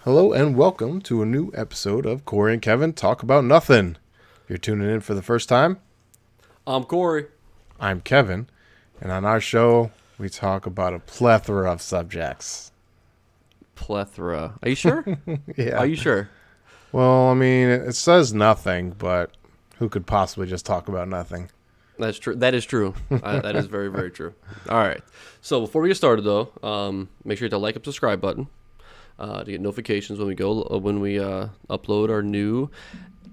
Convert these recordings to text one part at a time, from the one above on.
Hello and welcome to a new episode of Corey and Kevin Talk About Nothing. If you're tuning in for the first time, I'm Corey. I'm Kevin, and on our show, we talk about a plethora of subjects. Plethora. Are you sure? Yeah. Are you sure? Well, I mean, it says nothing, but who could possibly just talk about nothing? That's true. That is true. That is very, very true. All right. So before we get started, though, make sure to like and subscribe button to get notifications when we upload our new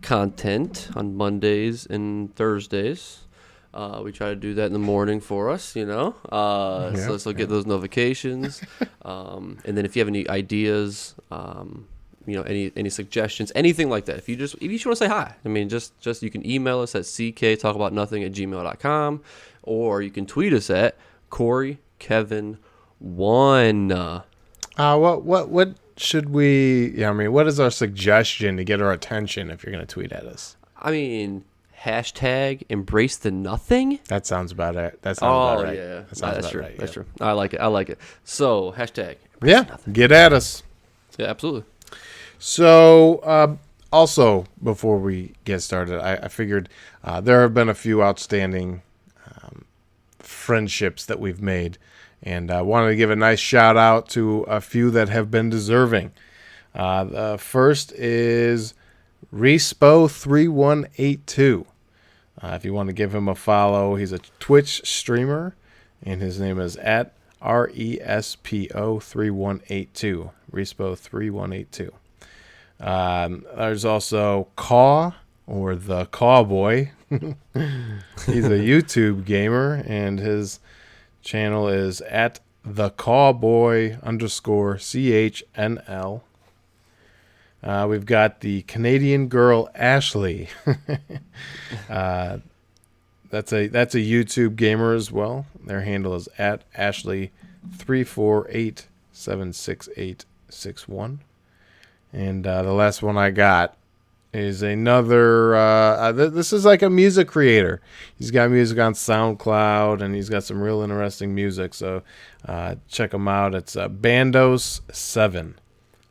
content on Mondays and Thursdays. We try to do that in the morning for us, so get those notifications. And then if you have any ideas, any suggestions, anything like that. If you just want to say hi, I mean, just you can email us at cktalkaboutnothing@gmail.com, or you can tweet us at CoreyKevin1. What should we? Yeah, I mean, what is our suggestion to get our attention if you're going to tweet at us? I mean, hashtag embrace the nothing. That sounds about it. That sounds about right. Yeah, That's true. right. That's true. I like it. So hashtag Yeah, get at us. Yeah, absolutely. So, also, before we get started, I figured there have been a few outstanding friendships that we've made, and I wanted to give a nice shout out to a few that have been deserving. The first is Respo3182. If you want to give him a follow, he's a Twitch streamer, and his name is at RESPO3182. Respo3182. There's also Caw, or the Cawboy. He's a YouTube gamer, and his channel is at the Cawboy_CHNL. We've got the Canadian girl Ashley. That's a YouTube gamer as well. Their handle is at Ashley34876861. And the last one I got is another. This is like a music creator. He's got music on SoundCloud, and he's got some real interesting music. So check him out. It's Bandos7,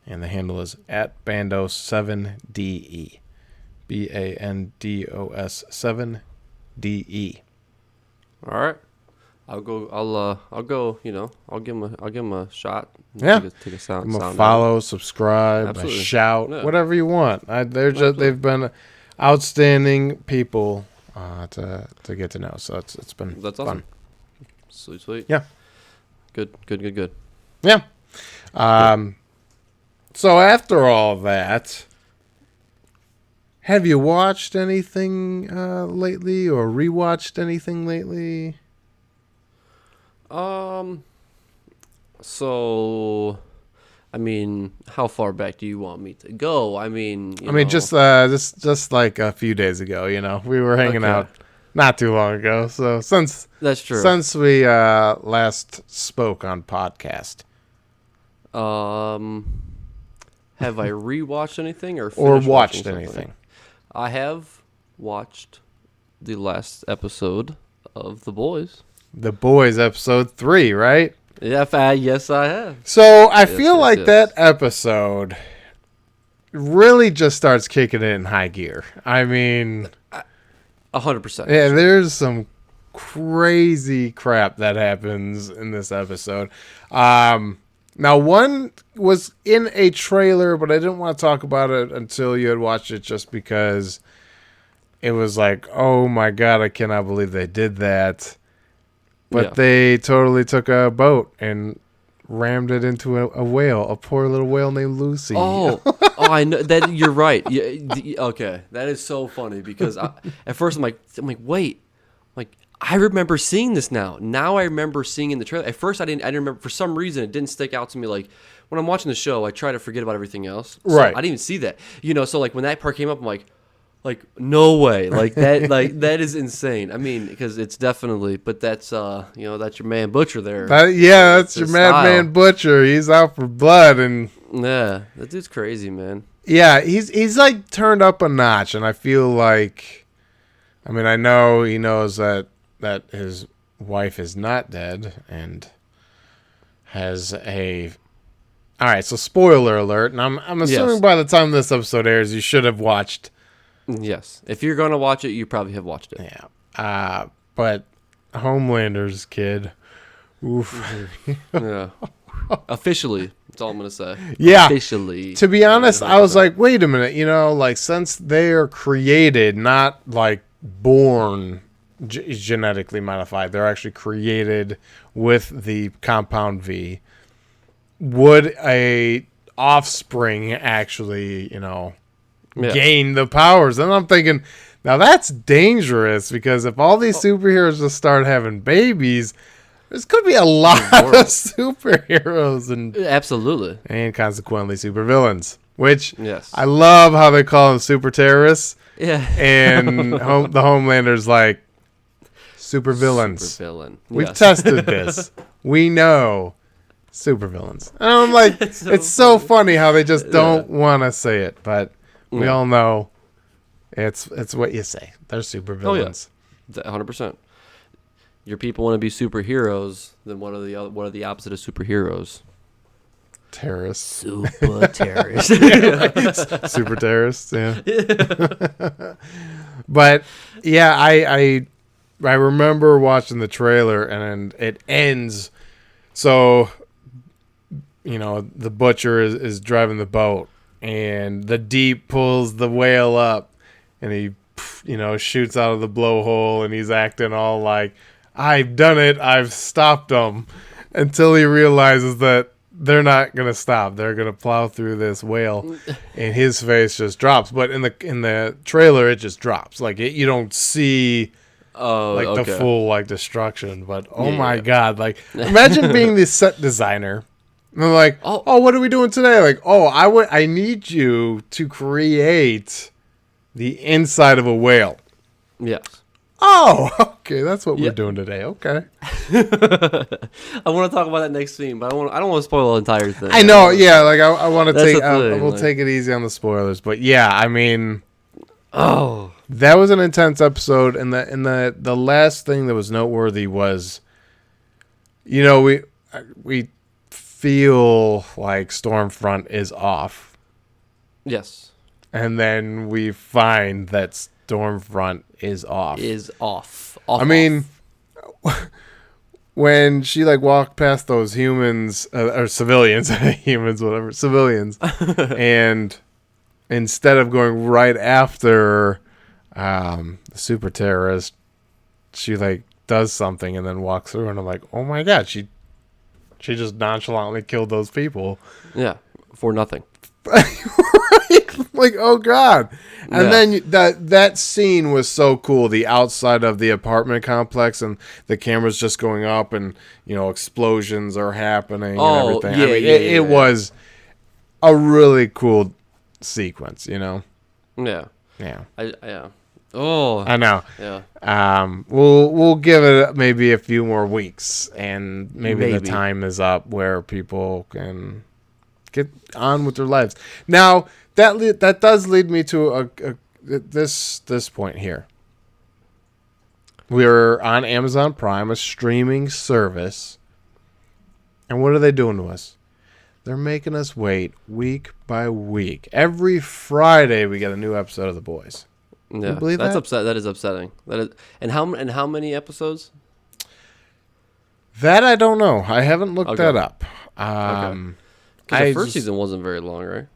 and the handle is at Bandos7DE, BANDOS7DE. All right. I'll go. I'll give him a shot. Yeah. Take a sound. Give them a follow, subscribe, a shout, whatever you want. They've been outstanding people to get to know. So it's been That's fun. Awesome. Sweet. Yeah. Good. Yeah. So after all that, have you watched anything lately, or rewatched anything lately? So, I mean, how far back do you want me to go? I mean, just like a few days ago, we were hanging out not too long ago. So that's true. Since we last spoke on podcast, have I rewatched anything or watched anything? I have watched the last episode of The Boys. The Boys, episode 3, right? Yeah, yes, I have. So I feel like that episode really just starts kicking it in high gear. I mean, 100%. Yeah, there's some crazy crap that happens in this episode. Now, one was in a trailer, but I didn't want to talk about it until you had watched it, just because it was like, oh my God, I cannot believe they did that. But they totally took a boat and rammed it into a whale, a poor little whale named Lucy. Oh, I know that. You're right. Yeah, okay, that is so funny because at first I'm like, wait, I remember seeing this now. Now I remember seeing in the trailer. At first I didn't remember, for some reason it didn't stick out to me. Like when I'm watching the show, I try to forget about everything else. So right. I didn't even see that. So like when that part came up, I'm like no way, that that is insane. I mean, because it's definitely, but that's that's your man Butcher there. That's your madman Butcher. He's out for blood, and yeah, that dude's crazy, man. Yeah, he's like turned up a notch, and I feel like, I mean, I know he knows that his wife is not dead and has a All right, so spoiler alert, and I'm assuming Yes. by the time this episode airs, you should have watched. Yes. If you're going to watch it, you probably have watched it. Yeah. But Homelander's kid. Oof. Yeah. Officially. That's all I'm going to say. Yeah. Officially. To be honest, I was like, wait a minute, like since they are created, not like born genetically modified, they're actually created with the compound V. Would a offspring actually, gain the powers? And I'm thinking, now that's dangerous because if all these superheroes just start having babies, there's going to be a lot of superheroes Absolutely. and consequently supervillains. Which Yes. I love how they call them super terrorists. Yeah. And the Homelander's like supervillains. Supervillain. We've Yes. tested this. We know supervillains. And I'm like, it's so funny how they just don't want to say it, but we all know it's what you say. They're supervillains. Oh, yeah. 100%. Your people want to be superheroes, then what are the opposite of superheroes? Terrorists. Super terrorists. Super terrorists, yeah. But yeah, I remember watching the trailer and it ends. So, the butcher is driving the boat and the Deep pulls the whale up and he, shoots out of the blowhole and he's acting all like, I've done it. I've stopped them, until he realizes that they're not going to stop. They're going to plow through this whale and his face just drops. But in the trailer, it just drops. Like you don't see the full destruction. But my God, imagine being the set designer. And they're like, oh, what are we doing today? Like, I need you to create the inside of a whale. Yes. Oh, okay. That's what we're doing today. Okay. I want to talk about that next scene, but I don't want to spoil the entire thing. I know. Yeah. I want to take. We'll take it easy on the spoilers, but yeah. I mean, that was an intense episode, and the last thing that was noteworthy was, we feel like Stormfront is off. Yes. And then we find that Stormfront is off. Off. I mean, when she walked past those humans or civilians, civilians, and instead of going right after the super terrorist, she does something and then walks through, and I'm like, oh my God, she just nonchalantly killed those people. Yeah, for nothing. Like, oh God. And then that scene was so cool. The outside of the apartment complex and the camera's just going up and, explosions are happening and everything. Yeah, it was a really cool sequence, Yeah. Yeah. Yeah. Oh. I know. Yeah. We'll give it maybe a few more weeks and maybe the time is up where people can get on with their lives. Now, that does lead me to this point here. We're on Amazon Prime, a streaming service. And what are they doing to us? They're making us wait week by week. Every Friday we get a new episode of The Boys. Yeah. You believe That's that? That is upsetting. That is, and how many episodes? That I don't know. I haven't looked that up. Because the first season wasn't very long, right?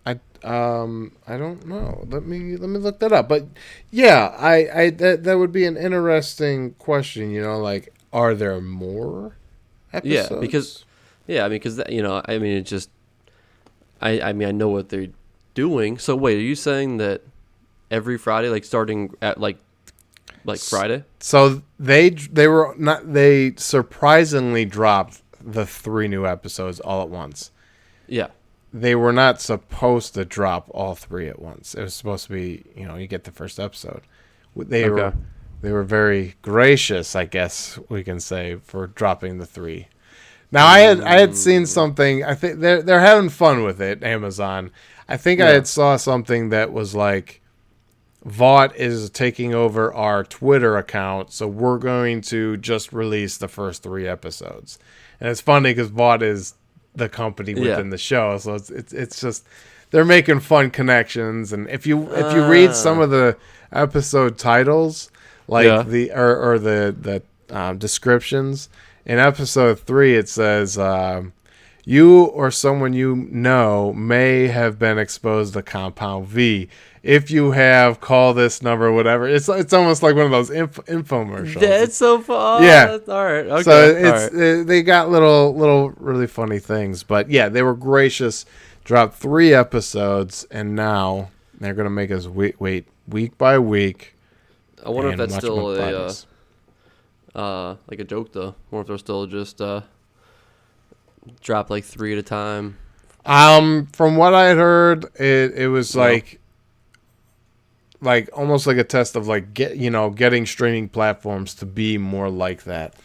I don't know. Let me look that up. But yeah, I that would be an interesting question. Are there more episodes? Because it just I know what they're doing. So wait, are you saying that every Friday, starting at Friday? So they surprisingly dropped the 3 new episodes all at once. Yeah. They were not supposed to drop all 3 at once. It was supposed to be, you get the first episode. They were very gracious, I guess we can say, for dropping the 3. Now I had seen something. I think they're having fun with it. Amazon. I think I had saw something that was like, Vought is taking over our Twitter account, so we're going to just release the first 3 episodes. And it's funny because Vought is the company within the show. So it's just they're making fun connections. And if you read some of the episode titles, like the descriptions in episode 3, it says you or someone you know may have been exposed to compound V. If you have, call this number, whatever. It's almost like one of those infomercials. That's so fun. Yeah. All right. Okay. So they got little really funny things. But yeah, they were gracious. Dropped 3 episodes, and now they're gonna make us wait week by week. I wonder if that's still like a joke though. I wonder if they're still just drop like 3 at a time. From what I had heard, it was like almost like a test of like getting streaming platforms to be more like that,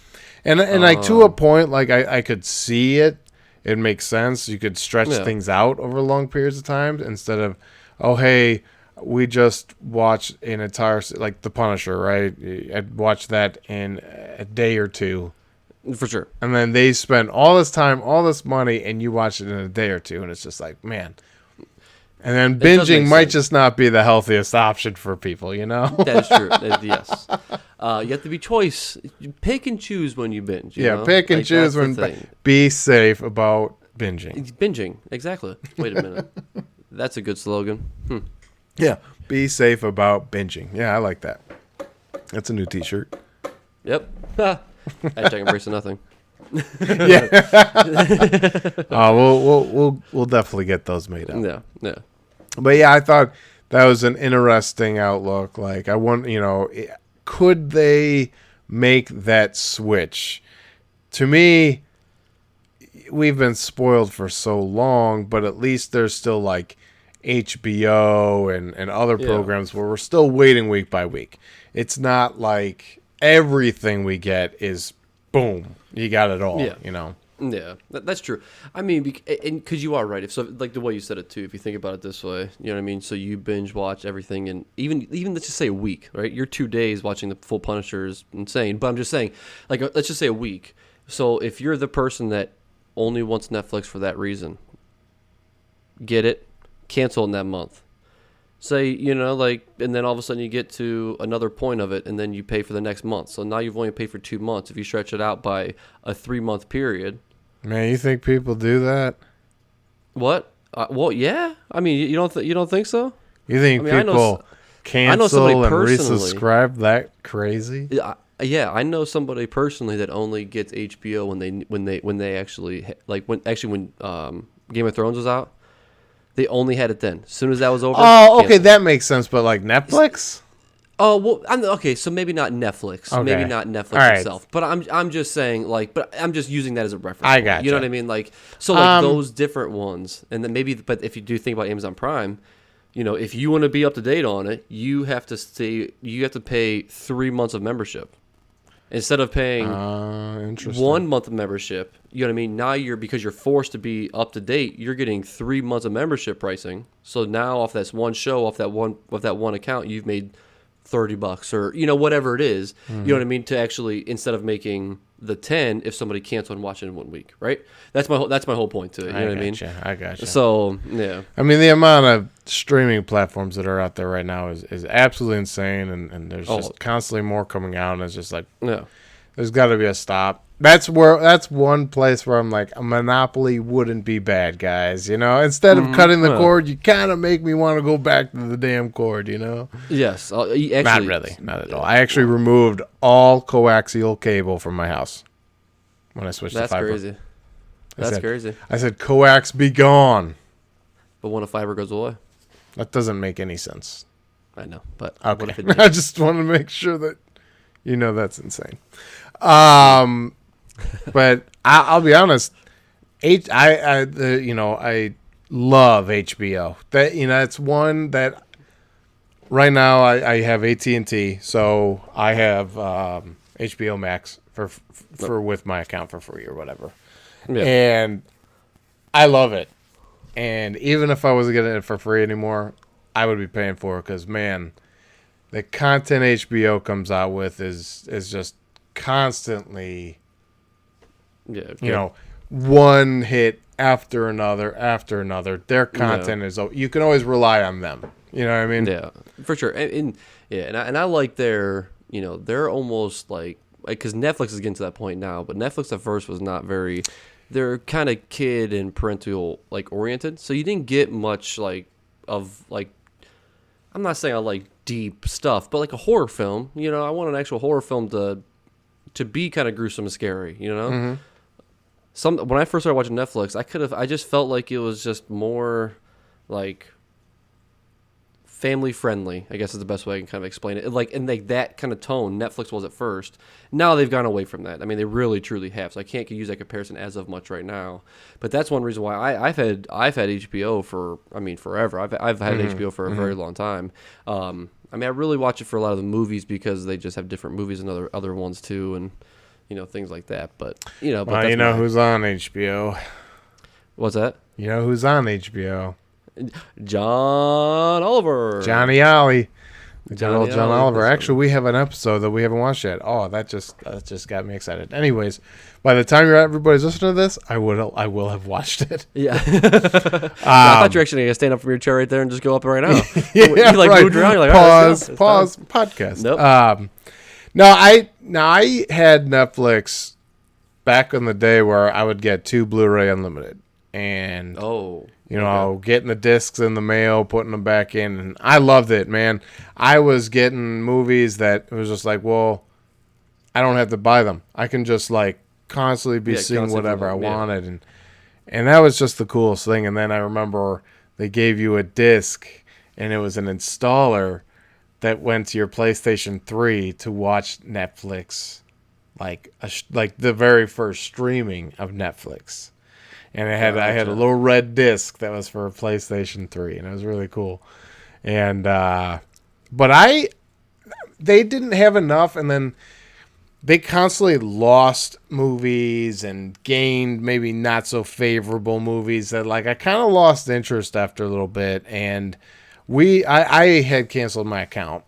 and like to a point, like I could see it. It makes sense. You could stretch things out over long periods of time instead of, oh hey, we just watched an entire like The Punisher, right? I'd watch that in a day or 2. For sure. And then they spend all this time, all this money, and you watch it in a day or 2, and it's just like, man. And then binging might just not be the healthiest option for people, you know? That is true. Yes. You have to be choice. You pick and choose when you binge. You know? Pick and choose when. Be safe about binging. Binging, exactly. Wait a minute. That's a good slogan. Yeah, be safe about binging. Yeah, I like that. That's a new T-shirt. Yep. Hashtag embrace of nothing. Yeah. We'll definitely get those made up. Yeah. But yeah, I thought that was an interesting outlook. Like, I want, could they make that switch? To me, we've been spoiled for so long, but at least there's still like HBO and other programs where we're still waiting week by week. It's not like everything we get is boom, you got it all, Yeah, that's true. I mean, because you are right. If so, like the way you said it too. If you think about it this way, you know what I mean. So you binge watch everything, and even let's just say a week, right? Your 2 days watching the full Punisher is insane. But I'm just saying, like, let's just say a week. So if you're the person that only wants Netflix for that reason, get it, cancel in that month. Say, and then all of a sudden you get to another point of it, and then you pay for the next month. So now you've only paid for 2 months. If you stretch it out by a 3-month period. Man, you think people do that? What? Well, yeah. I mean, you don't think so? You think people cancel and resubscribe that crazy? Yeah, I know somebody personally that only gets HBO when they actually when Game of Thrones was out. They only had it then. As soon as that was over. Oh, okay, that makes sense. But like Netflix? Oh well, okay. So maybe not Netflix. Okay. Maybe not Netflix itself. But I'm just saying, like, but I'm just using that as a reference. I got you. Know what I mean? Like, so like those different ones, and then maybe. But if you do think about Amazon Prime, if you want to be up to date on it, you have to pay 3 months of membership. Instead of paying 1 month of membership, you know what I mean? Now because you're forced to be up to date, you're getting 3 months of membership pricing. So now off that one show, off that one account, you've made $30 or whatever it is. Mm-hmm. You know what I mean? To actually, instead of making the 10 if somebody canceled and watched it in 1 week, right? That's my whole point to it. You know what I mean? I got you. So yeah, I mean, the amount of streaming platforms that are out there right now is absolutely insane, and there's just constantly more coming out, and it's just like there's got to be a stop. That's one place where I'm like, a monopoly wouldn't be bad, guys. Instead of cutting the cord, you kind of make me want to go back to the damn cord. Yes, actually, not really, not at all. I actually removed all coaxial cable from my house when I switched to fiber. Crazy. That's crazy. I said, coax, be gone. But when a fiber goes away, that doesn't make any sense. I know, but okay. What if it did? I just want to make sure that that's insane. But I'll be honest, I love HBO. That it's one that right now I have AT&T, so I have HBO Max for with my account for free or whatever, and I love it. And even if I wasn't getting it for free anymore, I would be paying for it because man, the content HBO comes out with is just constantly, one hit after another. Their content is, you can always rely on them. You know what I mean? Yeah, for sure. And I like their, they're almost like, because Netflix is getting to that point now, but Netflix at first was not very, they're kind of kid and parental like oriented. So you didn't get much I'm not saying I like deep stuff, but like a horror film, I want an actual horror film to be kind of gruesome and scary, Mm-hmm. When I first started watching Netflix, I just felt like it was just more like family friendly, I guess is the best way I can kind of explain it. Like in like that kind of tone, Netflix was at first. Now they've gone away from that. I mean, they really truly have. So I can't use that comparison as of much right now. But that's one reason why I've had HBO for forever. I've had HBO for a very long time. I really watch it for a lot of the movies because they just have different movies and other ones too, and things like that. But who's on HBO? What's that? You know who's on HBO? John Oliver. Johnny Ollie. John Oliver. Actually, we have an episode that we haven't watched yet. Oh, that just got me excited. Anyways, by the time everybody's listening to this, I will have watched it. Yeah. I thought you were actually going to stand up from your chair right there and just go up right now. Yeah, you like right. moved around. You're like, pause, podcast. Nope. No, I had Netflix back in the day where I would get 2 Blu-ray unlimited, and getting the discs in the mail, putting them back in, and I loved it, man. I was getting movies that it was just like, well, I don't have to buy them. I can just like constantly be seeing whatever I wanted, and that was just the coolest thing. And then I remember they gave you a disc, and it was an installer that went to your PlayStation 3 to watch Netflix, like the very first streaming of Netflix. And I had a little red disc that was for PlayStation 3, and it was really cool. And but they didn't have enough, and then they constantly lost movies and gained maybe not so favorable movies that like I kind of lost interest after a little bit, and I had canceled my account.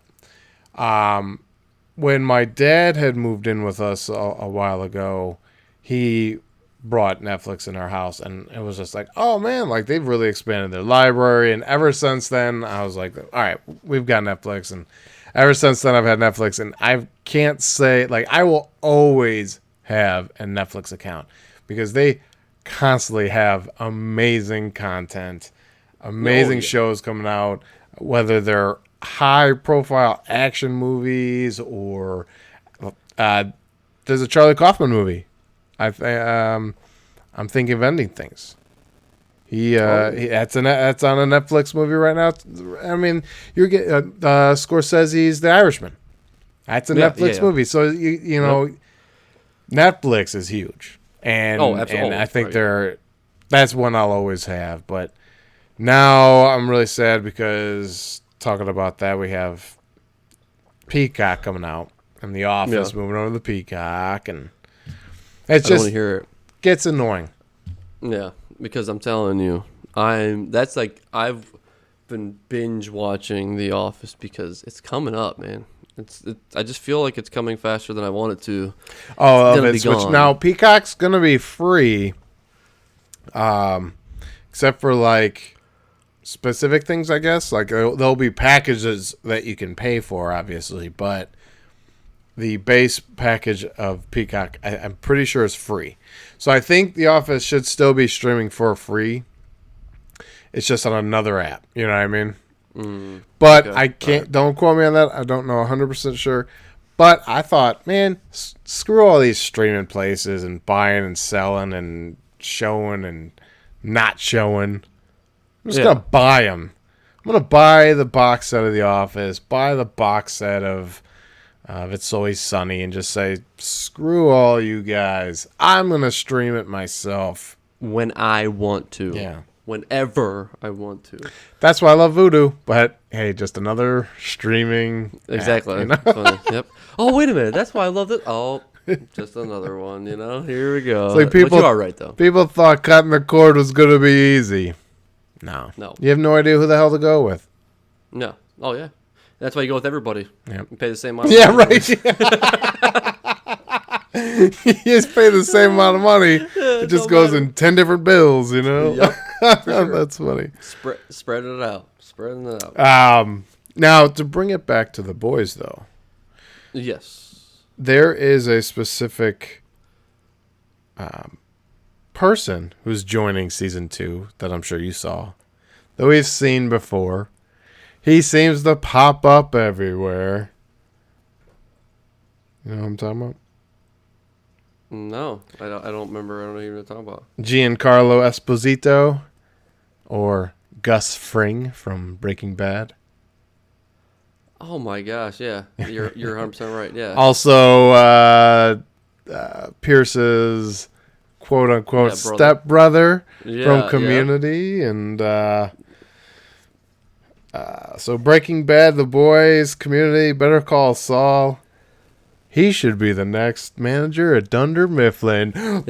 When my dad had moved in with us a while ago, he brought Netflix in our house, and it was just like, oh man, like they've really expanded their library. And ever since then, I was like, all right, we've got Netflix. And ever since then, I've had Netflix, and I can't say, like, I will always have a Netflix account because they constantly have amazing content, amazing shows coming out, whether they're high profile action movies or there's a Charlie Kaufman movie. I'm thinking of Ending Things. That's on a Netflix movie right now. I mean, you're getting Scorsese's The Irishman. That's a Netflix movie. So you know, Netflix is huge, and absolutely. And I think that's one I'll always have. But now I'm really sad because talking about that, we have Peacock coming out, and The Office moving over to Peacock, and it's just hear it. Gets annoying. Yeah, because I'm telling you, I've been binge watching The Office because it's coming up, man. I just feel like it's coming faster than I want it to. Now Peacock's gonna be free, except for like specific things, I guess. Like there'll be packages that you can pay for, obviously, but the base package of Peacock, I'm pretty sure is free. So I think The Office should still be streaming for free. It's just on another app. You know what I mean? But okay. I can't. Don't quote me on that. I don't know 100% sure. But I thought, man, screw all these streaming places and buying and selling and showing and not showing. I'm just gonna buy them. I'm gonna buy the box set of The Office. Buy the box set of It's Always Sunny, and just say, screw all you guys. I'm going to stream it myself. When I want to. Yeah. Whenever I want to. That's why I love Vudu. But, hey, just another streaming Exactly. app, you know? Yep. Oh, wait a minute. That's why I love it. Oh, just another one, you know? Here we go. Like people, but you are right, though. People thought cutting the cord was going to be easy. No. You have no idea who the hell to go with. No. Oh, yeah. That's why you go with everybody. Yep. You pay the same amount of money. Yeah, right. You just pay the same amount of money, It just goes in 10 different bills, you know? Yep, for sure. That's funny. Spreading it out. Spreading it out. Now, to bring it back to the boys, though. Yes. There is a specific person who's joining season 2 that I'm sure you saw, that we've seen before. He seems to pop up everywhere. You know what I'm talking about? No, I don't remember. I don't know what you're talking about. Giancarlo Esposito, or Gus Fring from Breaking Bad. Oh my gosh, yeah. You're 100% right, yeah. Also, Pierce's quote-unquote stepbrother from Community. And so Breaking Bad, The Boys, Community, Better Call Saul. He should be the next manager at Dunder Mifflin. Yeah.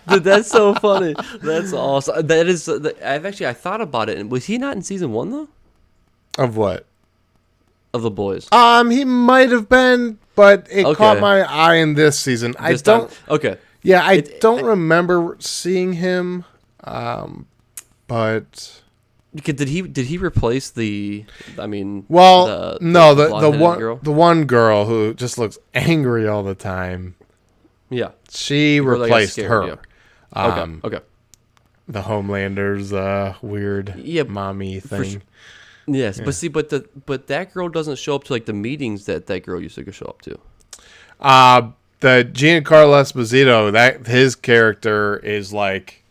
Dude, that's so funny. That's awesome. That is. I thought about it. Was he not in season 1 though? Of what? Of The Boys. He might have been, but it caught my eye in this season. Okay. Yeah, I don't remember seeing him. But did he replace the? I mean, well, the one girl who just looks angry all the time. Yeah, she replaced her. Yeah. Okay. The Homelander's weird mommy thing. Yes, yeah. but that girl doesn't show up to like the meetings that girl used to show up to. The Giancarlo Esposito, that his character is like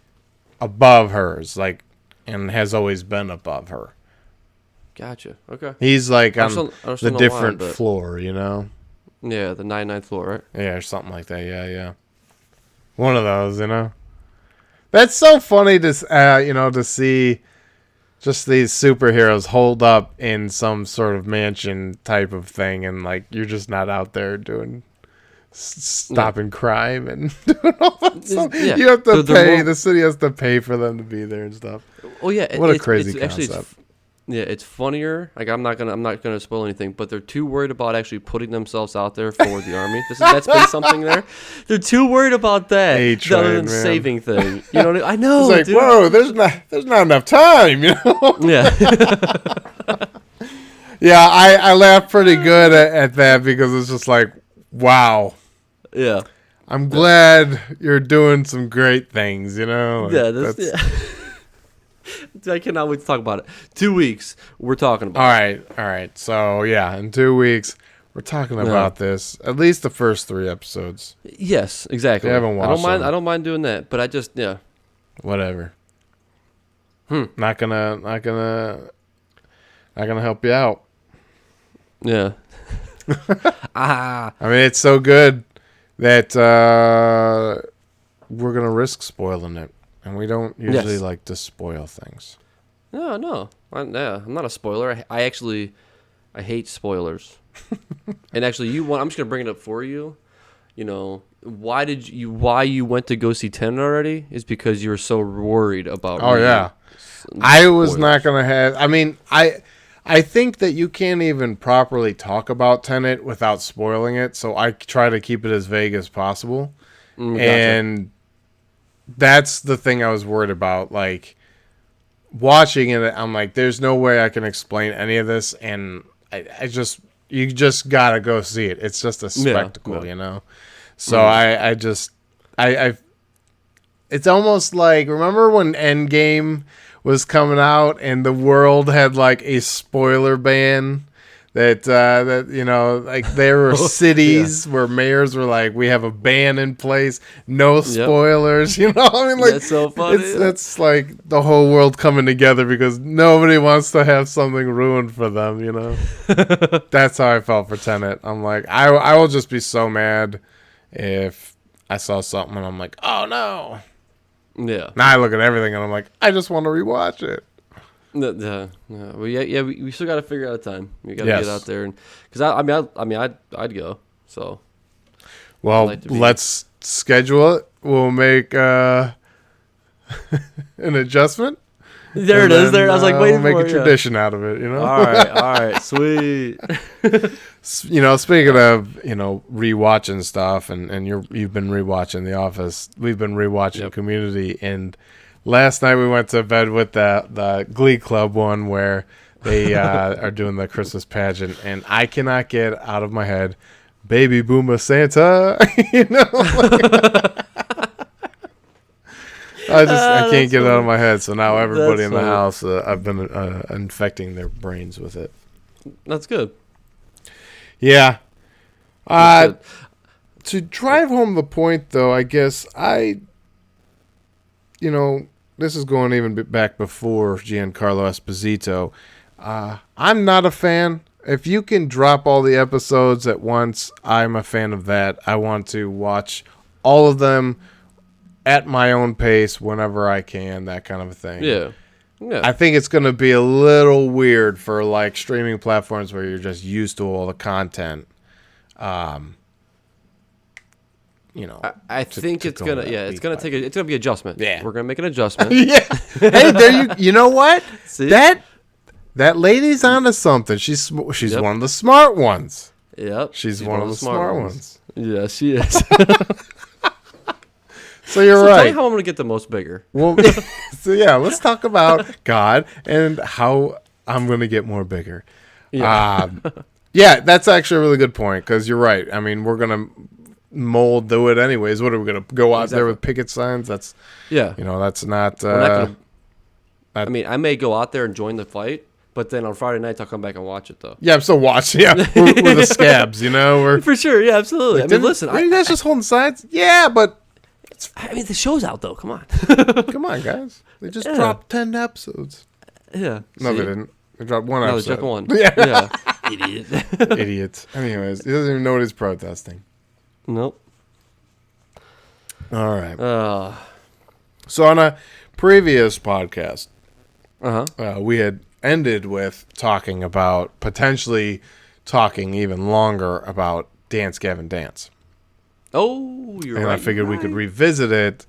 above hers, like, and has always been above her. Gotcha. Okay. He's like on the different floor, you know. Yeah, the 99th floor, right? Yeah, or something like that. Yeah. One of those, you know. That's so funny to to see just these superheroes holed up in some sort of mansion type of thing, and like you're just not out there doing stopping crime and doing all that stuff. Yeah. You have to pay. The city has to pay for them to be there and stuff. Oh yeah, what a crazy concept. It's funnier. Like I'm not gonna spoil anything, but they're too worried about actually putting themselves out there for the army. That's been something there. They're too worried about that rather than saving thing. You know what I know. It's like, dude. Whoa, there's not enough time. You know. Yeah. Yeah, I laughed pretty good at that because it's just like, wow. Yeah. I'm glad you're doing some great things, you know? Like, I cannot wait to talk about it. 2 weeks, we're talking about All right. So, yeah, in 2 weeks, we're talking about this. At least the first 3 episodes. Yes, exactly. If you haven't watched I don't mind doing that, but I just, whatever. Not gonna help you out. Yeah. I mean, it's so good that we're gonna risk spoiling it, and we don't usually like to spoil things. No, I'm not a spoiler. I hate spoilers. And actually, I'm just gonna bring it up for you. You know, why you went to go see Tenet already is because you were so worried about. Oh yeah, I was not gonna have. I mean, I think that you can't even properly talk about Tenet without spoiling it, so I try to keep it as vague as possible. Gotcha. And that's the thing I was worried about. Like, watching it, I'm like, there's no way I can explain any of this, and you just gotta go see it. It's just a spectacle, you know? So I it's almost like, remember when Endgame was coming out and the world had like a spoiler ban that you know, like there were cities where mayors were like, we have a ban in place, no spoilers. You know, I mean, like, that's so funny. That's like the whole world coming together because nobody wants to have something ruined for them. You know, that's how I felt for Tenet. I'm like, I will just be so mad if I saw something and I'm like, oh no. Yeah. Now I look at everything and I'm like, I just want to rewatch it. Well, we still got to figure out a time. We got to get out there, and because I'd go. So, well, let's schedule it. We'll make an adjustment. There it is. There, I was like, waiting we'll for it. Make a tradition out of it. You know. All right, sweet. Speaking of, rewatching stuff, and you've been rewatching The Office. We've been rewatching Community, and last night we went to bed with the Glee Club one where they are doing the Christmas pageant, and I cannot get out of my head, "Baby Boomer Santa," I can't get it out of my head. So now everybody in the house, I've been infecting their brains with it. That's good. Yeah. To drive home the point, though, I guess this is going even back before Giancarlo Esposito. I'm not a fan. If you can drop all the episodes at once, I'm a fan of that. I want to watch all of them at my own pace whenever I can, that kind of a thing. Yeah. I think it's going to be a little weird for like streaming platforms where you're just used to all the content. I think it's gonna be adjustment. Yeah, we're gonna make an adjustment. Yeah. Hey, you know what? See? That lady's onto something. She's one of the smart ones. Yep. She's one of the smart ones. Yeah, she is. So you're right. Tell me how I'm going to get the most bigger. Well, so yeah, let's talk about God and how I'm going to get more bigger. Yeah. Yeah, that's actually a really good point because you're right. I mean, we're going to do it anyways. What are we going to go out there with picket signs? That's that's not. I mean, I may go out there and join the fight, but then on Friday nights I'll come back and watch it though. Yeah, I'm still watching. Yeah, we're the scabs, We're for sure. Yeah, absolutely. I mean, listen, are you guys just holding signs? Yeah, but. I mean, the show's out though. Come on, come on, guys. They just dropped 10 episodes. Yeah. No, they didn't. They dropped one episode. They dropped one. Yeah. Idiot. Idiot. Anyways, he doesn't even know what he's protesting. Nope. All right. So on a previous podcast, we had ended with potentially talking even longer about Dance Gavin Dance. Oh, you're right. And I figured we could revisit it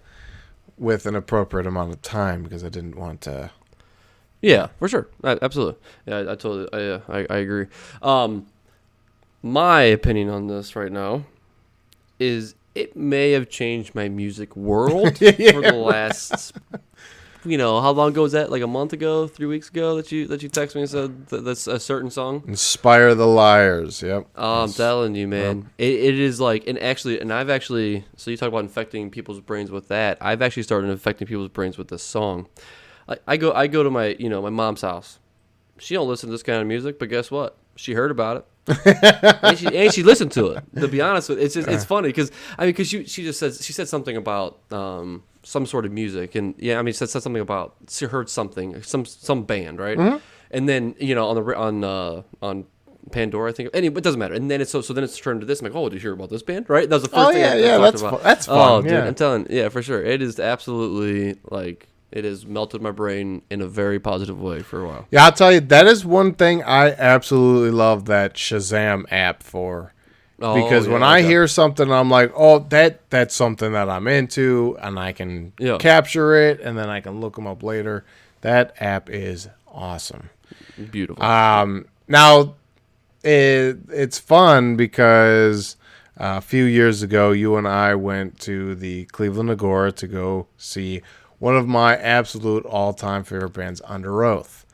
with an appropriate amount of time because I didn't want to. Yeah, for sure. Absolutely. Yeah, I totally. I agree. My opinion on this right now is it may have changed my music world for the last. How long ago was that? Like a month ago, 3 weeks ago that you texted me and said that's a certain song. Inspire the Liars. Yep. Oh, I'm telling you, man. Yep. It is like, and I've actually. So you talk about infecting people's brains with that. I've actually started infecting people's brains with this song. I go to my my mom's house. She don't listen to this kind of music, but guess what? She heard about it. and she listened to it. To be honest with you, it's funny because she said something about some sort of music, and said something about she heard something, some band, right? Mm-hmm. And then on Pandora, I think. Anyway, it doesn't matter. And then it's then it's turned to this. I'm like, oh, did you hear about this band? Right? That was the first thing I talked about. That's fun. Oh, dude, I'm telling, for sure. It is absolutely like. It has melted my brain in a very positive way for a while. Yeah, I'll tell you, that is one thing I absolutely love that Shazam app for. Because when I hear something, I'm like, oh, that's something that I'm into, and I can capture it, and then I can look them up later. That app is awesome. Beautiful. Now, it's fun because a few years ago, you and I went to the Cleveland Agora to go see one of my absolute all-time favorite bands, UnderOath.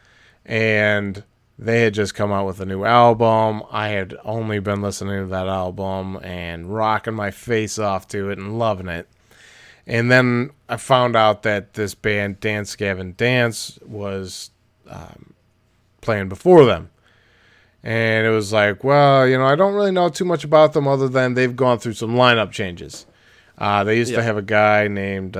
And they had just come out with a new album. I had only been listening to that album and rocking my face off to it and loving it. And then I found out that this band, Dance Gavin Dance, was playing before them. And it was like, well, I don't really know too much about them other than they've gone through some lineup changes. They used to have a guy named...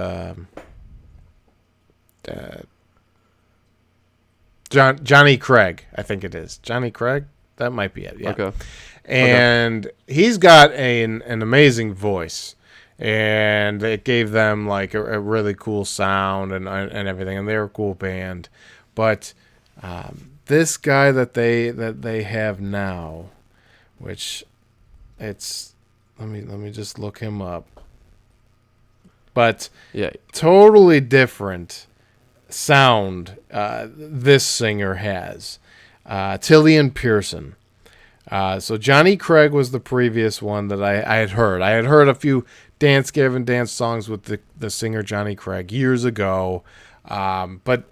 Johnny Craig, I think it is. Johnny Craig? That might be it, yeah. Okay. And he's got an amazing voice. And it gave them like a really cool sound and everything. And they're a cool band. But this guy that they have now, which it's let me just look him up. But totally different sound this singer has. Tillian Pearson. So Johnny Craig was the previous one that I had heard. I had heard a few Dance Gavin Dance songs with the singer Johnny Craig years ago. But,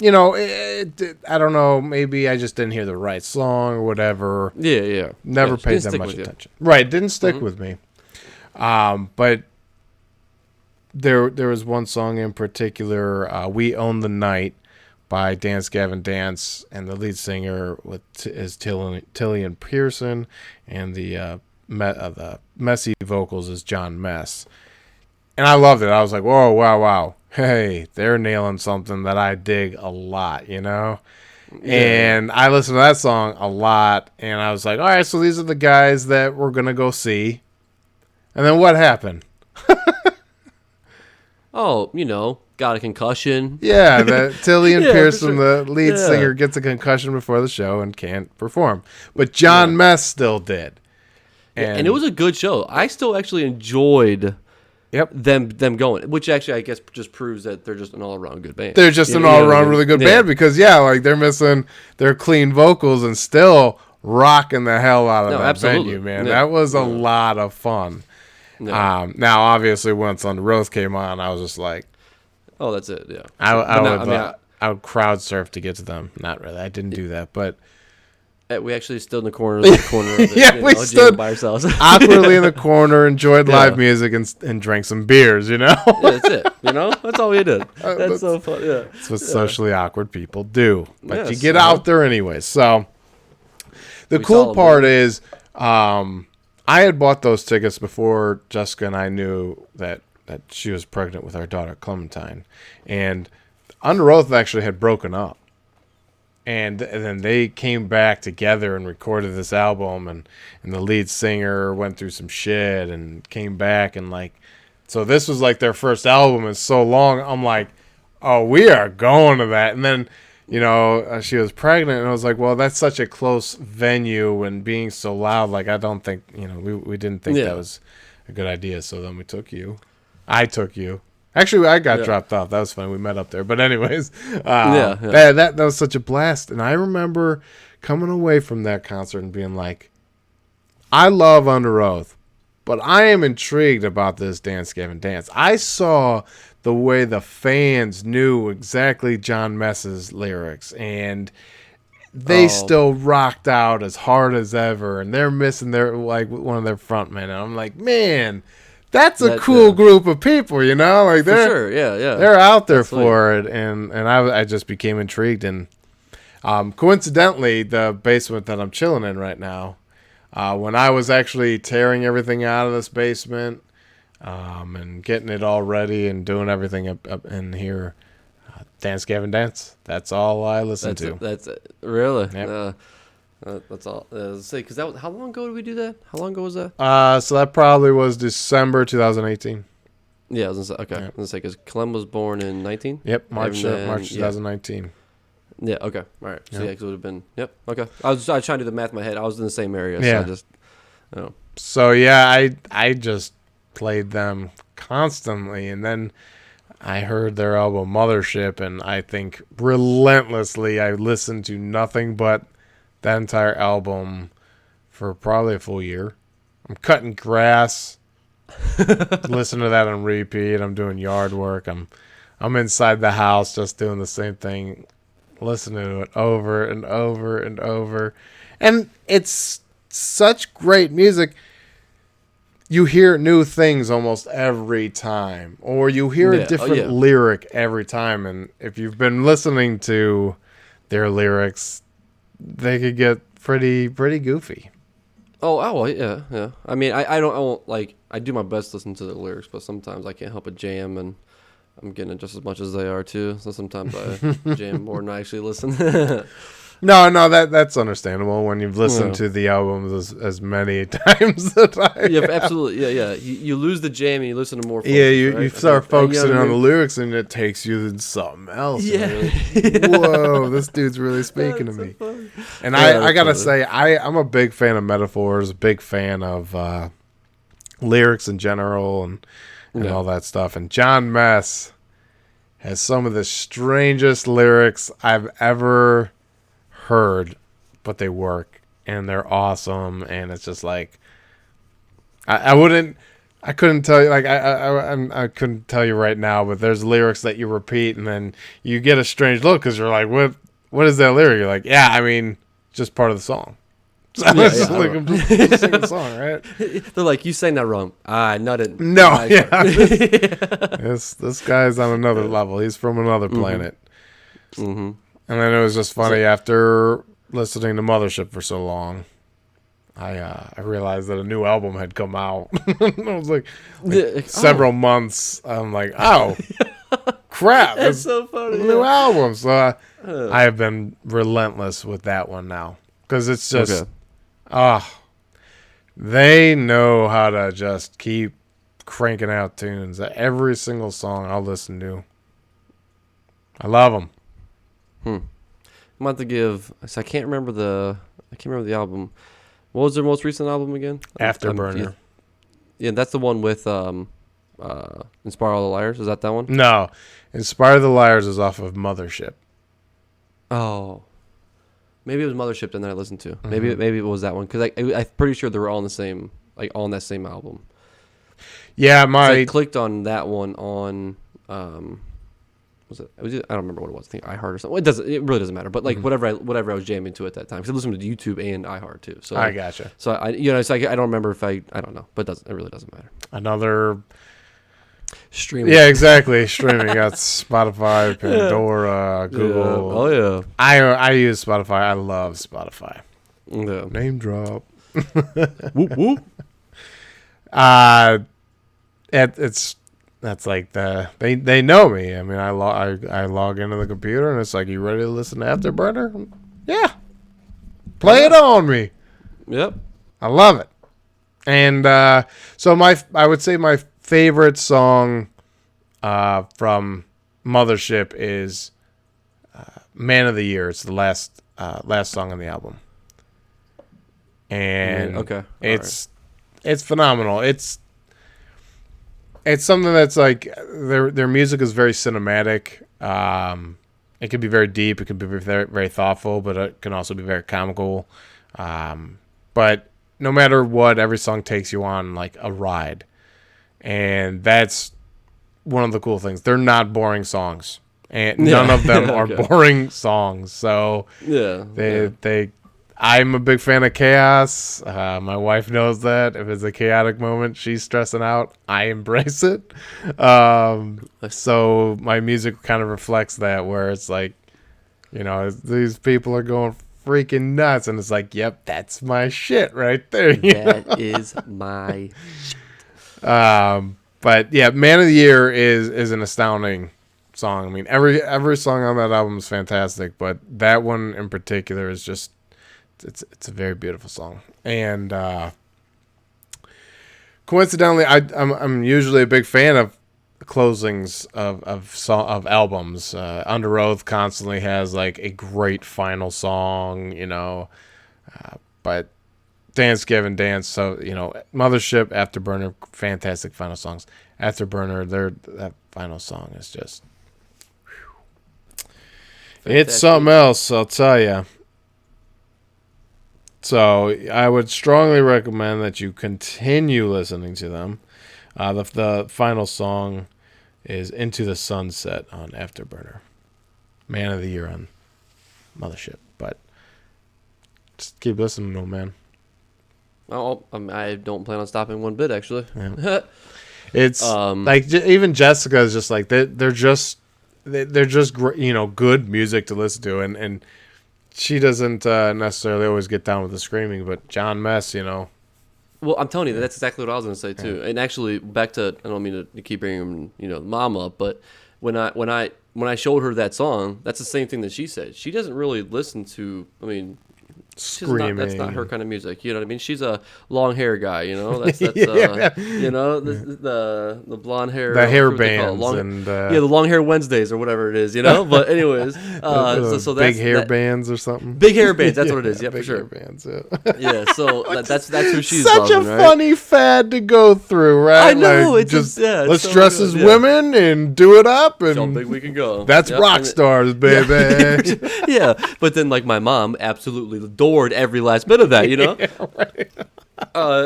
I don't know, maybe I just didn't hear the right song or whatever. Yeah. Never paid that much attention. Right, didn't stick with me. But there was one song in particular, We Own the Night by Dance Gavin Dance, and the lead singer is Tillian Pearson, and the messy vocals is John Mess. And I loved it. I was like, whoa, wow. Hey, they're nailing something that I dig a lot, Yeah. And I listened to that song a lot, and I was like, all right, so these are the guys that we're going to go see. And then what happened? Got a concussion. Yeah, Tillian Pearson, sure. The lead singer, gets a concussion before the show and can't perform. But John Mess still did. And it was a good show. I still actually enjoyed them going, which actually I guess just proves that they're just an all-around good band. They're just an all-around really good band because, they're missing their clean vocals and still rocking the hell out of that venue, man. That was a lot of fun. Now, obviously, once UnderOath came on, I was just like, oh, that's it, yeah. I would crowd surf to get to them. Not really. I didn't do that, but we actually stood in the corner of it. We stood by ourselves. awkwardly in the corner, enjoyed live music, and drank some beers, Yeah, that's it. That's all we did. That's so fun, yeah. That's what socially awkward people do. But you get out there anyway. So the cool part is I had bought those tickets before Jessica and I knew that she was pregnant with our daughter, Clementine. And UnderOath actually had broken up. And then they came back together and recorded this album. And the lead singer went through some shit and came back. And, so this was, their first album in so long. I'm like, oh, we are going to that. And then, she was pregnant. And I was like, well, that's such a close venue and being so loud. I don't think, we didn't think that was a good idea. So then we took you. I took you. Actually, I got dropped off. That was fun. We met up there. But anyways, that was such a blast. And I remember coming away from that concert and being like, I love UnderOath, but I am intrigued about this Dance Gavin Dance. I saw the way the fans knew exactly John Mess's lyrics, and they still rocked out as hard as ever, and they're missing one of their frontmen. And I'm like, man, that's a cool group of people, they're for sure, yeah. They're out there for it, and I just became intrigued. And coincidentally, the basement that I'm chilling in right now, when I was actually tearing everything out of this basement, and getting it all ready and doing everything up in here, Dance Gavin Dance. That's all I listen to. That's it. Really? Yep. That's all. Because how long ago did we do that? How long ago was that? So that probably was December 2018. Yeah, I was gonna say, okay. Yep. I was gonna say because Clem was born in 19. Yep, March 2019. Yeah. Okay. All right. So because it would have been. Yep. Okay. I was trying to do the math in my head. I was in the same area. So I just. So I just played them constantly, and then I heard their album Mothership, and I think relentlessly I listened to nothing but that entire album for probably a full year. I'm cutting grass, listening to that on repeat. I'm doing yard work. I'm inside the house just doing the same thing, listening to it over and over and over. And it's such great music. You hear new things almost every time, or you hear a different lyric every time. And if you've been listening to their lyrics, they could get pretty goofy. Oh, yeah. I mean, I do my best to listen to the lyrics, but sometimes I can't help but jam, and I'm getting it just as much as they are too. So sometimes I jam more than I actually listen. No, that's understandable when you've listened to the albums as many times that I have. Absolutely, yeah. You lose the jam and you listen to more. You start focusing on the lyrics and it takes you to something else. Yeah. Whoa, this dude's really speaking to me. So and I gotta say, I'm a big fan of metaphors, a big fan of lyrics in general and all that stuff. And John Mess has some of the strangest lyrics I've ever heard, but they work. and they're awesome, and it's just like I couldn't tell you, like I couldn't tell you right now, but there's lyrics that you repeat, and then you get a strange look because you're like, what is that lyric? You're like, yeah, I mean, just part of the song. So it's just like I'm just singing the song, right? They're like, you sang that wrong. I nutted. No, yeah. This guy's on another level. He's from another planet. Mm-hmm. And then it was just funny after listening to Mothership for so long. I realized that a new album had come out. I was like several months. I'm like, oh, crap. That's so funny. New album. So I have been relentless with that one now. Because it's just, they know how to just keep cranking out tunes. Every single song I'll listen to. I love them. I'm about to give, so I can't remember the album. What was their most recent album again? Afterburner. Yeah, that's the one with Inspire All the Liars. Is that one? No. Inspire the Liars is off of Mothership. Oh. Maybe it was Mothership then that I listened to. Maybe it was that one. Because I'm pretty sure they were all on the same, like all on that same album. Yeah, I clicked on that one on, I don't remember what it was. I think iHeart or something. It really doesn't matter. But like whatever I was jamming to at that time, because I listened to YouTube and iHeart too. So I gotcha. So it's like I don't remember if I don't know, but it really doesn't matter. Another streaming. Yeah, exactly. Streaming. You got Spotify, Pandora, Google. Yeah. Oh yeah. I use Spotify. I love Spotify. Yeah. Name drop. Whoop whoop. That's like they know me. I mean, I log into the computer and it's like, you ready to listen to Afterburner? Yeah, play it on me. Yep, I love it. And so I would say my favorite song from Mothership is "Man of the Year." It's the last song on the album, and it's phenomenal. It's something that's like their music is very cinematic. It can be very deep. It can be very, very thoughtful, but it can also be very comical. But no matter what, every song takes you on like a ride, and that's one of the cool things. They're not boring songs, and none of them are boring songs. So I'm a big fan of chaos. My wife knows that. If it's a chaotic moment, she's stressing out. I embrace it. So my music kind of reflects that, where it's like, these people are going freaking nuts, and it's like, yep, that's my shit right there. That is my shit. But yeah, "Man of the Year" is an astounding song. I mean, every song on that album is fantastic, but that one in particular is just. It's a very beautiful song, and coincidentally, I'm usually a big fan of closings of albums. UnderOath constantly has like a great final song, but Dance Gavin Dance. So Mothership, Afterburner, fantastic final songs. Afterburner, that final song is just, it's something else, I'll tell you. So I would strongly recommend that you continue listening to them. The final song is "Into the Sunset" on Afterburner. "Man of the Year" on Mothership. But just keep listening to them, man. Oh, I don't plan on stopping one bit, actually. Yeah. It's like even Jessica is just like they're just good music to listen to, and she doesn't necessarily always get down with the screaming, but John Mess, Well, I'm telling you, that's exactly what I was going to say too. Yeah. And actually, back to, I don't mean to keep bringing mom up, but when I showed her that song, that's the same thing that she said. She doesn't really listen to. I mean, screaming. That's not her kind of music. You know what I mean? She's a long hair guy. That's the blonde hair. The hair bands the long hair Wednesdays or whatever it is. But anyways, so that's big hair bands or something. Big hair bands. That's what it is. Yeah, for sure. Hair bands. Yeah. So that's who she's such loving, a funny fad to go through, right? I know. Like, let's dress as women and do it up, and so big we can go. That's rock stars, baby. Yeah. But then like my mom absolutely adored every last bit of that, you know. Yeah, right.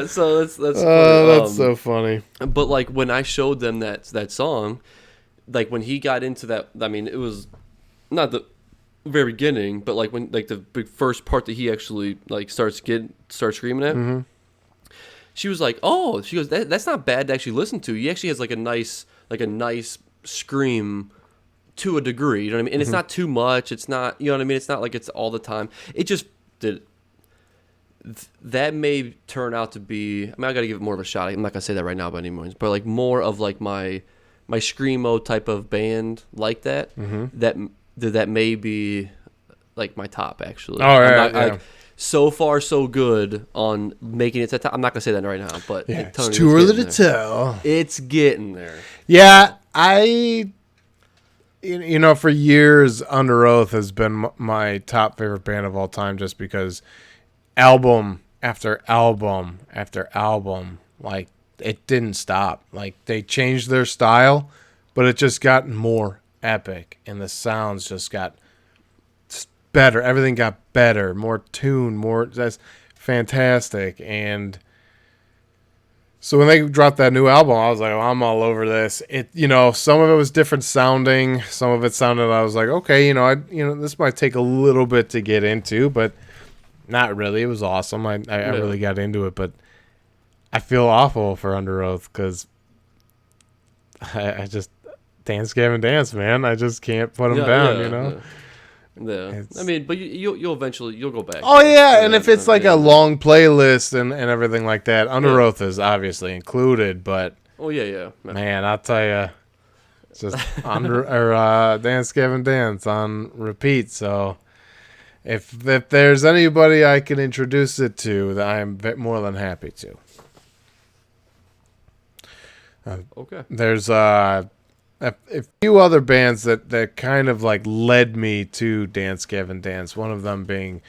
So that's funny. That's so funny. But like when I showed them that song, like when he got into that, I mean, it was not the very beginning, but like when like the big first part that he actually like starts screaming at. Mm-hmm. She was like, "Oh," she goes, "That's not bad to actually listen to. He actually has like a nice scream to a degree. You know what I mean? And it's not too much. It's not, you know what I mean? It's not like it's all the time. It just did. That may turn out to be. I mean, I got to give it more of a shot. I'm not gonna say that right now by any means, but like more of like my screamo type of band like that. That may be like my top actually. Oh yeah. So far, so good on making it to top. I'm not gonna say that right now, but Yeah, it's too early to tell. It's getting there. Yeah, you know, for years, UnderOath has been my top favorite band of all time, just because album after album after album, like it didn't stop. Like they changed their style, but it just got more epic, and the sounds just got better. Everything got better, more tuned, more. That's fantastic. And so when they dropped that new album, I was like, I'm all over this. It, you know, some of it was different sounding, some of it sounded. I was like, okay, this might take a little bit to get into, but not really. It was awesome. I really got into it, but I feel awful for UnderOath because I just dance, Gavin, dance, man. I just can't put them down, you know. Yeah, I mean, but you'll eventually go back. Oh yeah, and if it's like a long playlist and everything like that, UnderOath is obviously included. But man, I'll tell you, it's just Dance Gavin Dance on repeat. So if there's anybody I can introduce it to, then I'm more than happy to. Okay. There's a few other bands that kind of like led me to Dance Gavin Dance. One of them being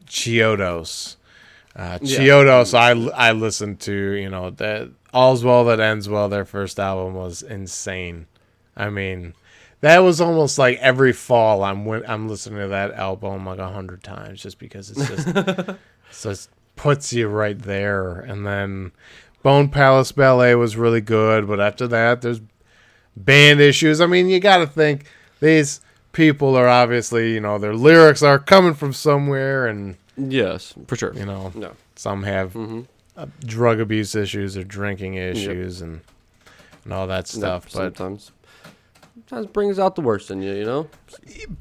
Chiodos. Chiodos, I listened to. You know, that All's Well That Ends Well. Their first album was insane. I mean, that was almost like every fall I'm listening to that album like 100 times, just because it's just so it puts you right there. And then Bone Palace Ballet was really good, but after that, there's band issues. I mean, you got to think these people are obviously, you know, their lyrics are coming from somewhere, and yes, for sure. You know, some have drug abuse issues or drinking issues and all that stuff. But sometimes brings out the worst in you, you know.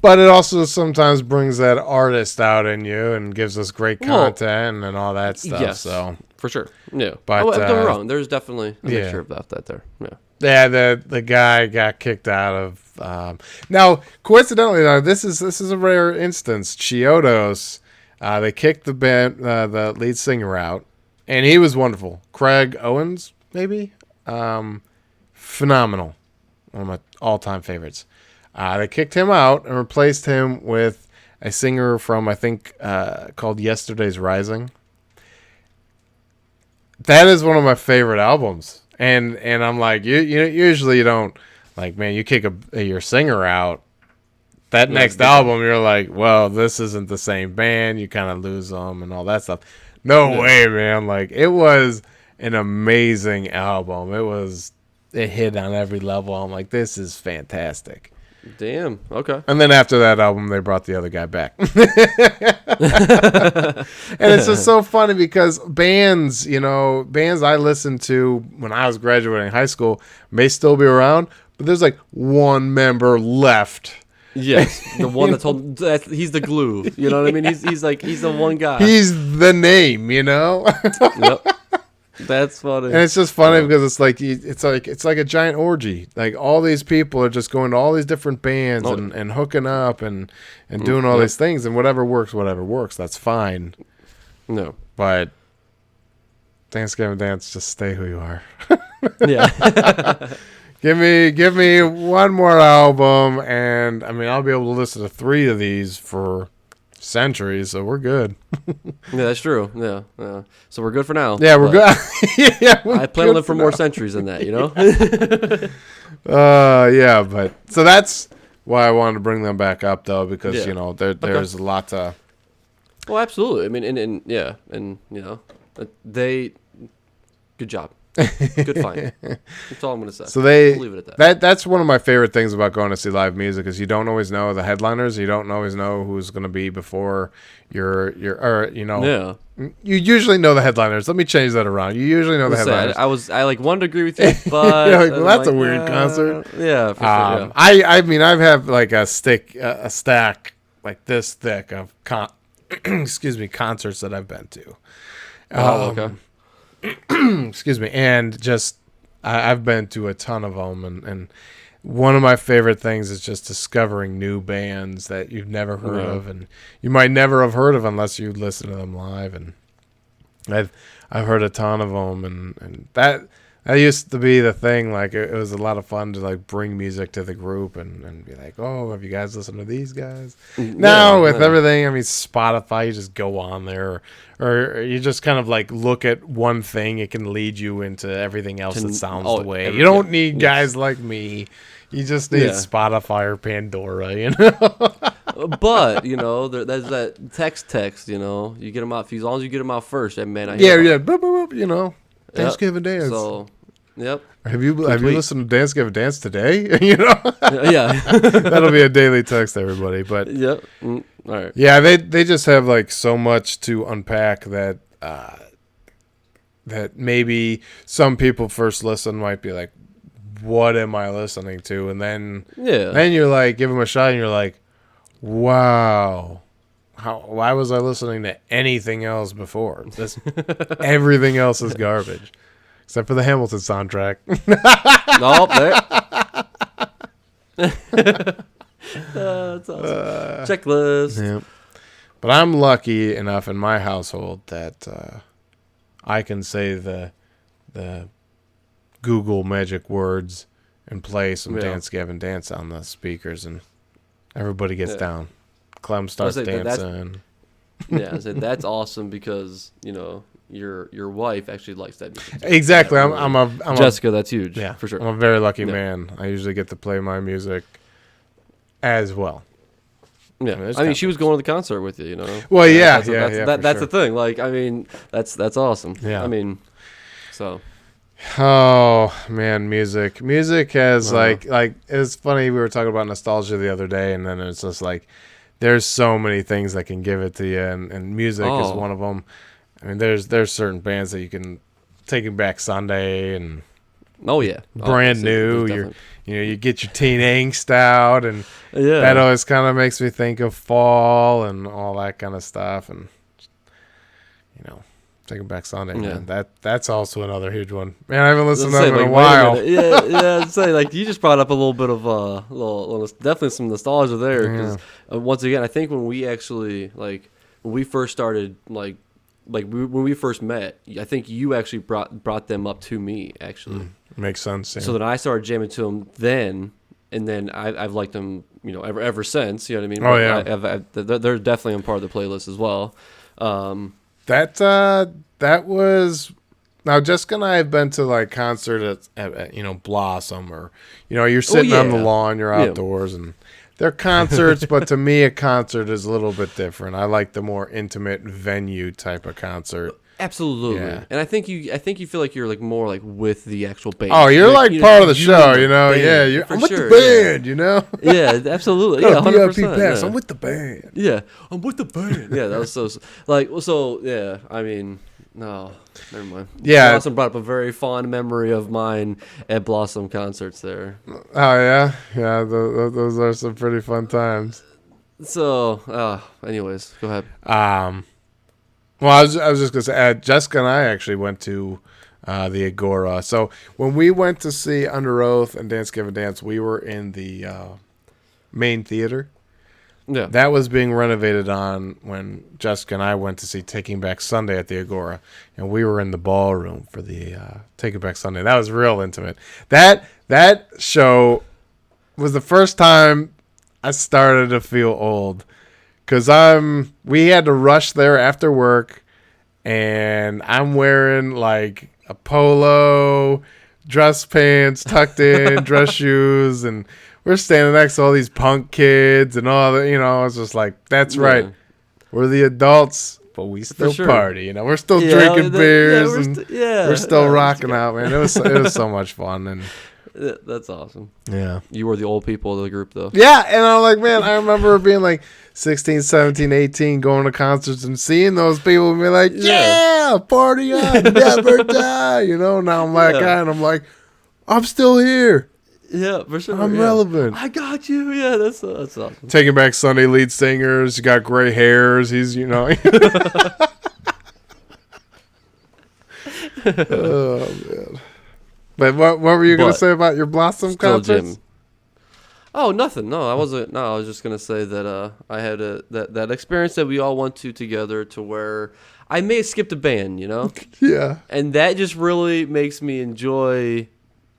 But it also sometimes brings that artist out in you and gives us great content and all that stuff. Yes, so for sure. Yeah, but don't get me wrong. There's definitely a mixture of that there. Yeah. Yeah, the guy got kicked out of. Now, coincidentally, this is a rare instance. Chiodos, they kicked the band, the lead singer out, and he was wonderful. Craig Owens, maybe, phenomenal, one of my all-time favorites. They kicked him out and replaced him with a singer from, I think, called Yesterday's Rising. That is one of my favorite albums. And I'm like, you usually you don't, like, man, you kick your singer out. That next album, you're like, well, this isn't the same band. You kind of lose them and all that stuff. No way, man. Like, it was an amazing album. It hit on every level. I'm like, this is fantastic. Damn. Okay. And then after that album, they brought the other guy back. And it's just so funny because bands I listened to when I was graduating high school may still be around, but there's like one member left. Yes, the one he's the glue. You know what I mean? He's the one guy. He's the name, you know. Yep. That's funny. And it's just funny because it's like a giant orgy. Like all these people are just going to all these different bands and hooking up and doing all these things, and whatever works. That's fine. No. But Dance Gavin Dance, just stay who you are. Yeah. Give me one more album, and I mean I'll be able to listen to 3 of these for centuries, so we're good. Yeah, that's true. Yeah. So we're good for now. Yeah, we're good. Yeah, I plan to live for more centuries than that, you know? Yeah, but so that's why I wanted to bring them back up, though, because you know there's a lot to Well, absolutely. I mean, and yeah, and they, good job, good find. That's all I'm gonna say. So We'll leave it at that. that's one of my favorite things about going to see live music is you don't always know the headliners. You don't always know who's going to be before Yeah. you usually know the headliners. Let me change that around. You usually know the headliners. I like wanted to agree with you, but You're like, well, that's a weird concert. Yeah, for sure. Yeah. I mean, I've had like a stack like this thick of excuse me, concerts that I've been to. Okay. Excuse me, and just I've been to a ton of them, and one of my favorite things is just discovering new bands that you've never heard of, and you might never have heard of unless you listen to them live. And I've heard a ton of them, and that used to be the thing. Like it was a lot of fun to like bring music to the group and be like, oh, have you guys listened to these guys? Now with everything, I mean, Spotify, you just go on there, or you just kind of like look at one thing. It can lead you into everything else that sounds the way. You don't need guys like me. You just need Spotify or Pandora, you know. But there's that text. You get them out as long as you get them out first. And man, Boop, boop, boop, you know. Thanksgiving dance. So, yep. Have you listened to Thanksgiving dance today? You know. Yeah. That'll be a daily text, everybody. But yep. All right. Yeah, they just have like so much to unpack that that maybe some people first listen might be like, what am I listening to? And then you're like, give them a shot, and you're like, wow. Why was I listening to anything else before? Everything else is garbage, except for the Hamilton soundtrack. Nope. That's awesome. Checklist. Yeah. But I'm lucky enough in my household that I can say the Google magic words and play some Dance Gavin Dance on the speakers, and everybody gets down. Clem starts dancing. That's awesome because your wife actually likes that music. Exactly. I'm Jessica. That's huge. Yeah, for sure. I'm a very lucky man. I usually get to play my music as well. Yeah, I mean, she was going to the concert with you. Well, that's the thing. Like, I mean, that's awesome. Yeah. I mean, so. Oh man, music has like it's funny. We were talking about nostalgia the other day, and then it's just like there's so many things that can give it to you, and music is one of them. I mean, there's certain bands that you can Taking Back Sunday and brand new. You get your teen angst out, and that always kind of makes me think of fall and all that kind of stuff, and Taking Back Sunday, man. That's also another huge one. Man, I haven't listened to them in a while. I'd say like you just brought up a little bit of definitely some nostalgia there. Because once again, I think when we actually when we first started when we first met, I think you actually brought them up to me actually. Makes sense. Yeah. So then I started jamming to them then, and then I've liked them ever since. You know what I mean? They're definitely a part of the playlist as well. That was now Jessica and I have been to like concerts at Blossom, or you're sitting on the lawn, you're outdoors, and they're concerts, but to me a concert is a little bit different. I like the more intimate venue type of concert. Absolutely. Yeah. And I think you feel like you're like more like with the actual band. Oh, you're like part of the show, Yeah, I'm with the band, Yeah, absolutely. Yeah, 100%. Pass. I'm with the band. Yeah, I'm with the band. Yeah, that was yeah. I mean, no, never mind. Yeah, Blossom brought up a very fond memory of mine at Blossom concerts there. Oh yeah. Those are some pretty fun times. So, anyways, go ahead. Well, I was just gonna say, Jessica and I actually went to the Agora. So when we went to see UnderOath and Dance Gavin Dance, we were in the main theater. Yeah, that was being renovated on when Jessica and I went to see Taking Back Sunday at the Agora, and we were in the ballroom for the Taking Back Sunday. That was real intimate. That show was the first time I started to feel old. Because we had to rush there after work, and I'm wearing like a polo, dress pants tucked in, dress shoes, and we're standing next to all these punk kids and all that. I was just like, that's right. we're the adults, but we still sure. party. You know, we're still drinking beers we're still rocking out, man. It was so much fun, and that's awesome. Yeah. You were the old people of the group, though. Yeah, and I'm like, man, I remember being like 16, 17, 18, going to concerts and seeing those people and be like, yeah, party on, never die. You know, now I'm that guy, and I'm like, I'm still here. Yeah, for sure. I'm relevant. I got you. Yeah, that's awesome. Taking Back Sunday lead singers. He's got gray hairs. He's, you know. Oh, man. But what were you going to say about your Blossom concerts? Oh, nothing. No, I wasn't. No, I was just going to say that I had that experience that we all went to together, to where I may have skipped a band, you know? Yeah. And that just really makes me enjoy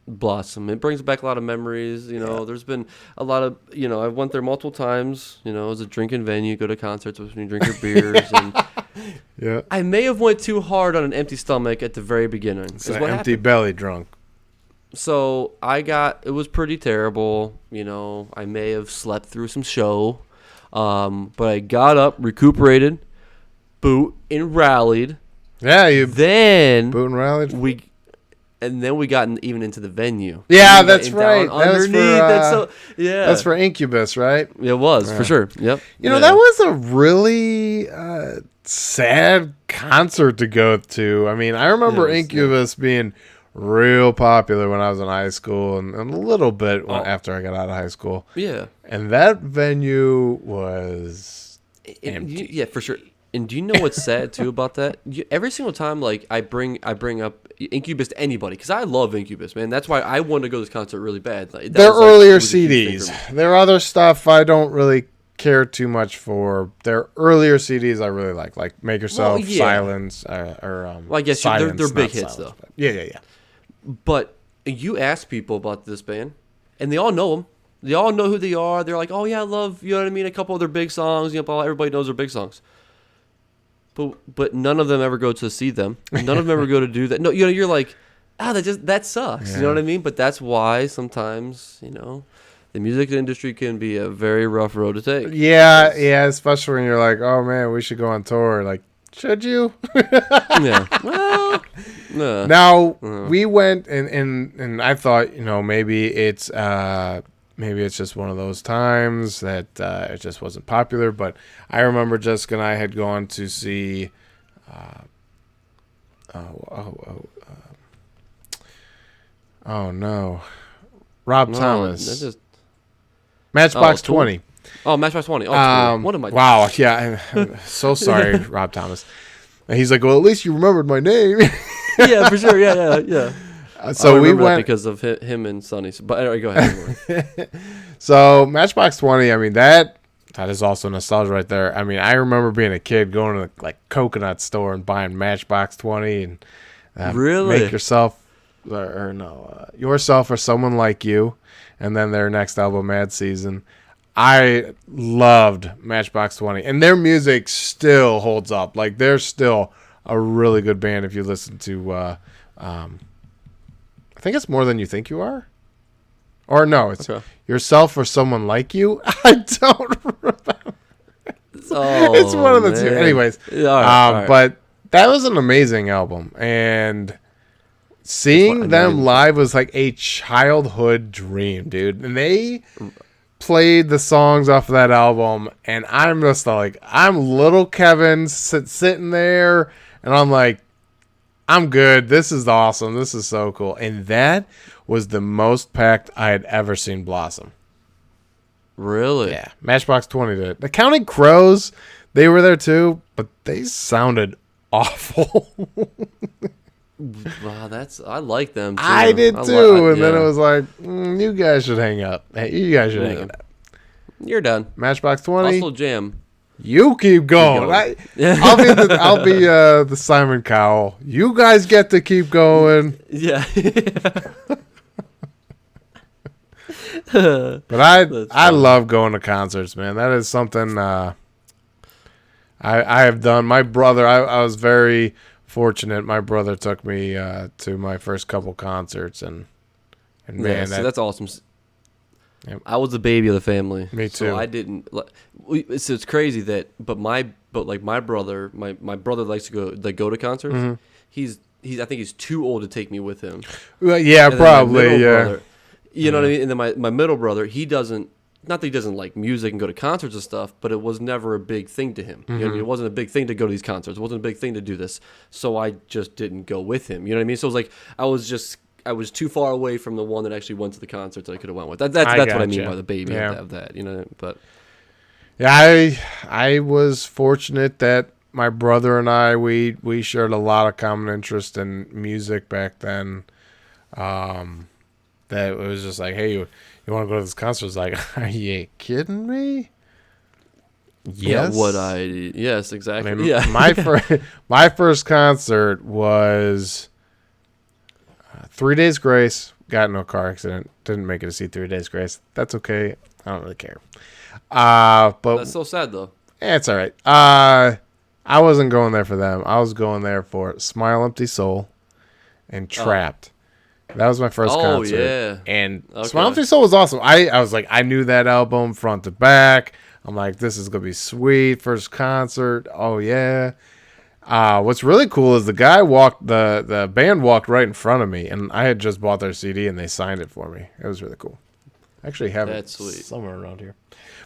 Blossom. It brings back a lot of memories. You know, there's been a lot of, you know, I went there multiple times. You know, it was a drinking venue. Go to concerts when you drink your beers. And yeah. I may have went too hard on an empty stomach at the very beginning. It's an empty belly drunk. So it was pretty terrible. You know, I may have slept through some show. But I got up, recuperated, boot, and rallied. Yeah, then boot and rallied. And then we got even into the venue. Yeah, that's right. Underneath. That's for Incubus, right? It was, for sure. Yep. You know, that was a really sad concert to go to. I mean, I remember Incubus being real popular when I was in high school, and a little bit after I got out of high school. Yeah. And that venue was empty. Yeah, for sure. And do you know what's sad too about that? Every single time, like I bring up Incubus to anybody, because I love Incubus, man. That's why I wanted to go to this concert really bad. Their earlier CDs, their other stuff, I don't really care too much for. Their earlier CDs, I really like Make Yourself, Silence, or I guess Silence, they're big hits Silence, though. Yeah. But you ask people about this band, and they all know them. They all know who they are. They're like, oh yeah, I love, you know what I mean, a couple of their big songs. You know, everybody knows their big songs. But none of them ever go to see them. None of them ever go to do that. No, you know, you're like, that sucks. Yeah. You know what I mean? But that's why sometimes, you know, the music industry can be a very rough road to take. Yeah, especially when you're like, oh man, we should go on tour. Like, should you? Yeah. Well, no. Now we went and I thought, you know, maybe it's just one of those times that it just wasn't popular. But I remember Jessica and I had gone to see Rob Thomas. Matchbox 20. Oh, Matchbox 20. Oh, what am I doing? Wow, yeah. I'm so sorry, Rob Thomas. And he's like, well, at least you remembered my name. Yeah, for sure. Yeah. So we went because of him and Sonny. But anyway, go ahead. So Matchbox 20, I mean, that is also nostalgia right there. I mean, I remember being a kid going to like Coconut store and buying Matchbox 20 and really Make Yourself Yourself or Someone Like You, and then their next album, Mad Season. I loved Matchbox 20, and their music still holds up. Like, they're still a really good band if you listen to I think it's More Than You Think You Are. Or no, it's Yourself or Someone Like You. I don't remember. It's one of the two. Anyways, all right. But that was an amazing album. And seeing them live was like a childhood dream, dude. And they played the songs off of that album. And I'm just like, I'm little Kevin sitting there. And I'm like, I'm good. This is awesome. This is so cool. And that was the most packed I had ever seen Blossom. Really? Yeah. Matchbox 20 did it. The Counting Crows, they were there too, but they sounded awful. Wow, I like them too. I did too. And then it was like, you guys should hang up. Hey, you guys should hang it up. You're done. Matchbox 20. Hustle Jam. You keep going. I'll be the Simon Cowell. You guys get to keep going. Yeah. But I love going to concerts, man. That is something I have done. My brother, I was very fortunate. My brother took me to my first couple concerts, and man, that's awesome. Yep. I was the baby of the family. Me too. So I didn't. It's crazy that, but my brother, my brother likes to go to concerts. Mm-hmm. He's I think he's too old to take me with him. Well, yeah, And then probably. Yeah. Brother, you know what I mean? And then my middle brother, he doesn't. Not that he doesn't like music and go to concerts and stuff, but it was never a big thing to him. You know what I mean? It wasn't a big thing to go to these concerts. It wasn't a big thing to do this. So I just didn't go with him. You know what I mean? So it was like I was too far away from the one that actually went to the concerts that I could have went with. That's what I mean by the baby of that. You know, but yeah, I was fortunate that my brother and I we shared a lot of common interest in music back then. That it was just like, hey, you want to go to this concert? It's like, are you kidding me? Yes. Yeah, yes, exactly. I mean, yeah. my first concert was 3 Days Grace. Got in a car accident. Didn't make it to see 3 Days Grace. That's okay. I don't really care. But That's so sad though. it's all right. I wasn't going there for them. I was going there for Smile Empty Soul and Trapped. That was my first concert. Yeah. And Smile Empty Soul was awesome. I was like, I knew that album front to back. I'm like, this is going to be sweet. First concert. Oh, yeah. What's really cool is the band walked right in front of me, and I had just bought their CD, and they signed it for me. It was really cool. I actually have it somewhere around here.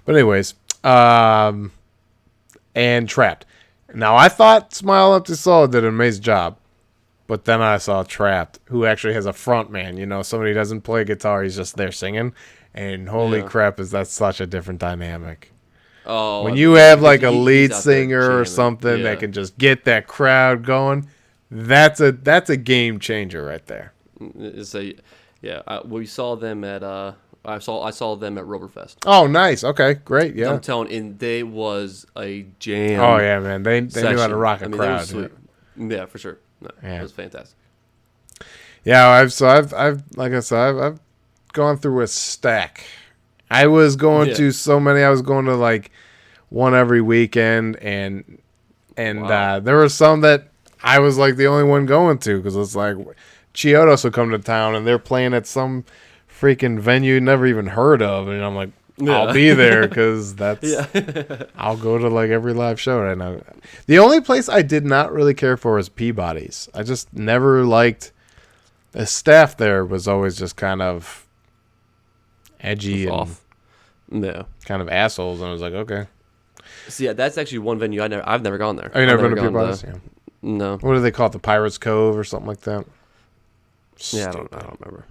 But anyways, and Trapped. Now, I thought Smile Empty Soul did an amazing job. But then I saw Trapped, who actually has a front man. You know, somebody who doesn't play guitar, he's just there singing. And holy crap, that's such a different dynamic. Oh, when you have like a lead singer or something that can just get that crowd going, that's a game changer right there. We saw them at I saw them at Roverfest. Oh, nice. Okay, great. Yeah, I'm telling you, and they was a jam. Oh yeah, man, they knew how to rock a crowd. Yeah, for sure. No, yeah. It was fantastic. Yeah, I've like I said, I've gone through a stack. I was going to so many. I was going to like one every weekend, and there were some that I was like the only one going to because it's like Chiodos will come to town and they're playing at some freaking venue you never even heard of, and I'm like, I'll be there because I'll go to like every live show right now. The only place I did not really care for was Peabody's. I just never liked the staff there. Was always just kind of edgy and kind of assholes, and I was like, okay. So yeah, that's actually one venue I've never gone there. Oh, you never been to Peabody's? Yeah. No. What do they call it? The Pirates Cove or something like that? Yeah, I don't remember.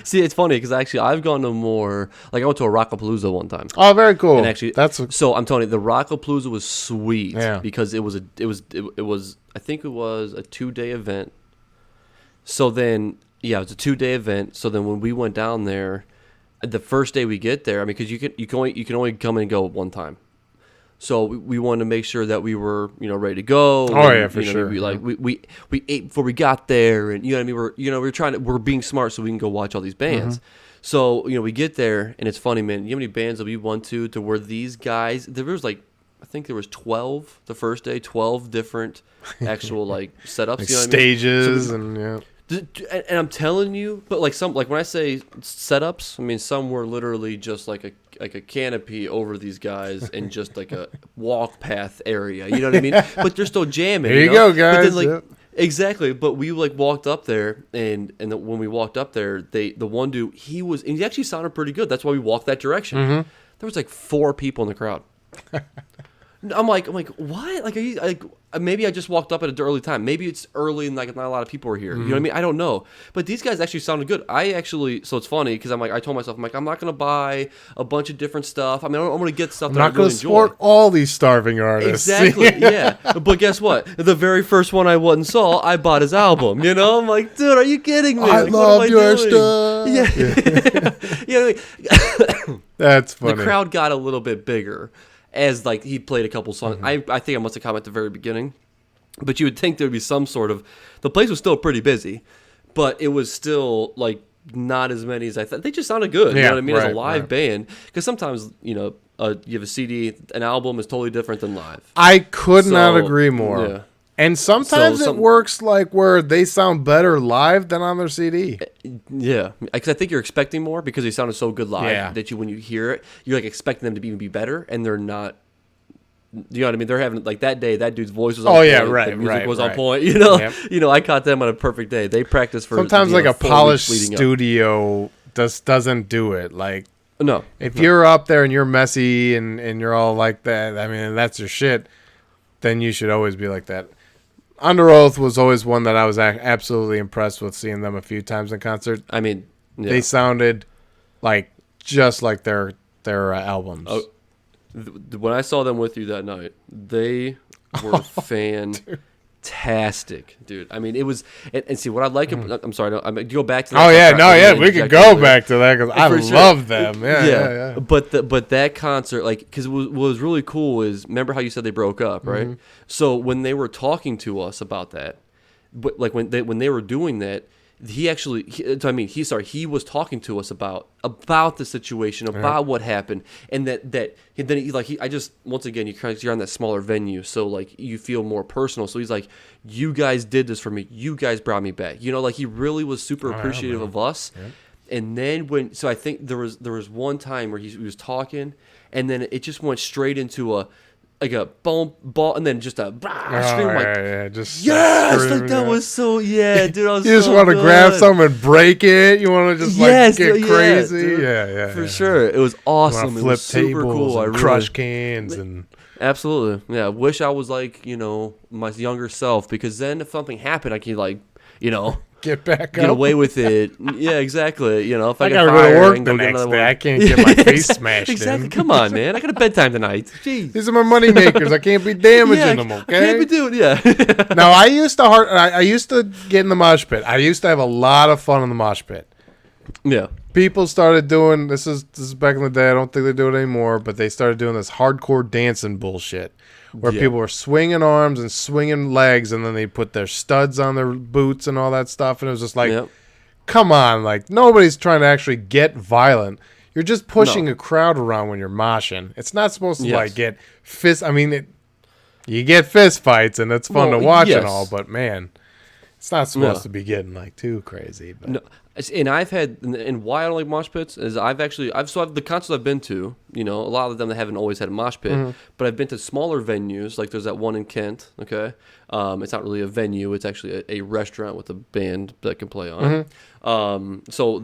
See, it's funny because actually I've gone to more. Like I went to a Rockapalooza one time. Oh, very cool. And actually, so I'm telling you, the Rockapalooza was sweet because it was I think it was a 2-day event. So then, it was a 2-day event. So then when we went down there, the first day we get there, I mean, because you can only come and go one time. So we wanted to make sure that we were, ready to go. Oh, yeah, for sure. We ate before we got there, and you know what I mean. We're being smart so we can go watch all these bands. Mm-hmm. So we get there, and it's funny, man. You know how many bands that we went to where these guys? There was I think there was 12 the first day, 12 different actual setups, like stages, I mean? So and I'm telling you, but when I say setups, I mean some were literally just like a canopy over these guys and just like a walk path area. You know what I mean? But they're still jamming. Here you go, guys. But then, exactly. But we walked up there, and when we walked up there, the one dude he actually sounded pretty good. That's why we walked that direction. Mm-hmm. There was 4 people in the crowd. I'm like, what? Are you maybe I just walked up at an early time. Maybe it's early and not a lot of people are here. Mm-hmm. You know what I mean? I don't know. But these guys actually sounded good. So it's funny because I told myself, I'm not going to buy a bunch of different stuff. I mean, I'm going to get stuff that I really enjoy. I'm not going to support all these starving artists. Exactly, yeah. But guess what? The very first one I went and saw, I bought his album. I'm like, dude, are you kidding me? I love your stuff. Yeah. That's funny. The crowd got a little bit bigger as he played a couple songs. Mm-hmm. I think I must have come at the very beginning, but you would think there would be some sort of. The place was still pretty busy, but it was still not as many as I thought. They just sounded good. You know what I mean? As a live band, because sometimes you have a CD, an album is totally different than live. I could not agree more. Yeah. And sometimes it works like where they sound better live than on their CD. Yeah, because I think you're expecting more because they sounded so good live that when you hear it, you're like expecting them to even be better, and they're not. You know what I mean? They're having like that day. That dude's voice was on point. The music was on point. You know, I caught them on a perfect day. They practiced for sometimes like a polished studio doesn't do it. Like if you're up there and you're messy and you're all like that, I mean, that's your shit. Then you should always be like that. UnderOath was always one that I was absolutely impressed with, seeing them a few times in concert. I mean, they sounded like just like their albums. Oh, when I saw them with you that night, they were fantastic, dude. I mean, it was and see what I like. I'm sorry, go back to that. We could go back to that because I love them. Yeah. But that concert, like, because what was really cool is, remember how you said they broke up, right? Mm-hmm. So when they were talking to us about that, but like when they were doing that, he was talking to us about the situation, about what happened, and I just, once again, you're on that smaller venue, so like you feel more personal. So he's like, you guys did this for me, you guys brought me back, you know, like he really was super appreciative of us. And then I think there was one time where he was talking, and then it just went straight into a boom, ball, and then just a scream, just yes, like that was so, dude. I was you just want to grab something and break it. You want to just get crazy, for sure. It was awesome. Flip it was super tables, cool. And crush cans, and absolutely, I wish I was like my younger self, because then if something happened, I could get away with it. Yeah, exactly. If I gotta go to work the next day, I can't get my face smashed exactly. Come on, man. I got a bedtime tonight. Jeez. These are my money makers. I can't be damaging them. Okay. I can't be doing. Now I used to get in the mosh pit. I used to have a lot of fun in the mosh pit. Yeah. People started doing this is back in the day. I don't think they do it anymore, but they started doing this hardcore dancing bullshit, where people were swinging arms and swinging legs, and then they put their studs on their boots and all that stuff. And it was just like, come on, like nobody's trying to actually get violent. You're just pushing a crowd around when you're moshing. It's not supposed to like get fist. I mean, you get fist fights and it's fun to watch and all, but man, it's not supposed to be getting like too crazy. But. No. And I've had, and why I don't like mosh pits is the concerts I've been to, a lot of them that haven't always had a mosh pit, but I've been to smaller venues, like there's that one in Kent, okay? It's not really a venue, it's actually a restaurant with a band that can play on it. So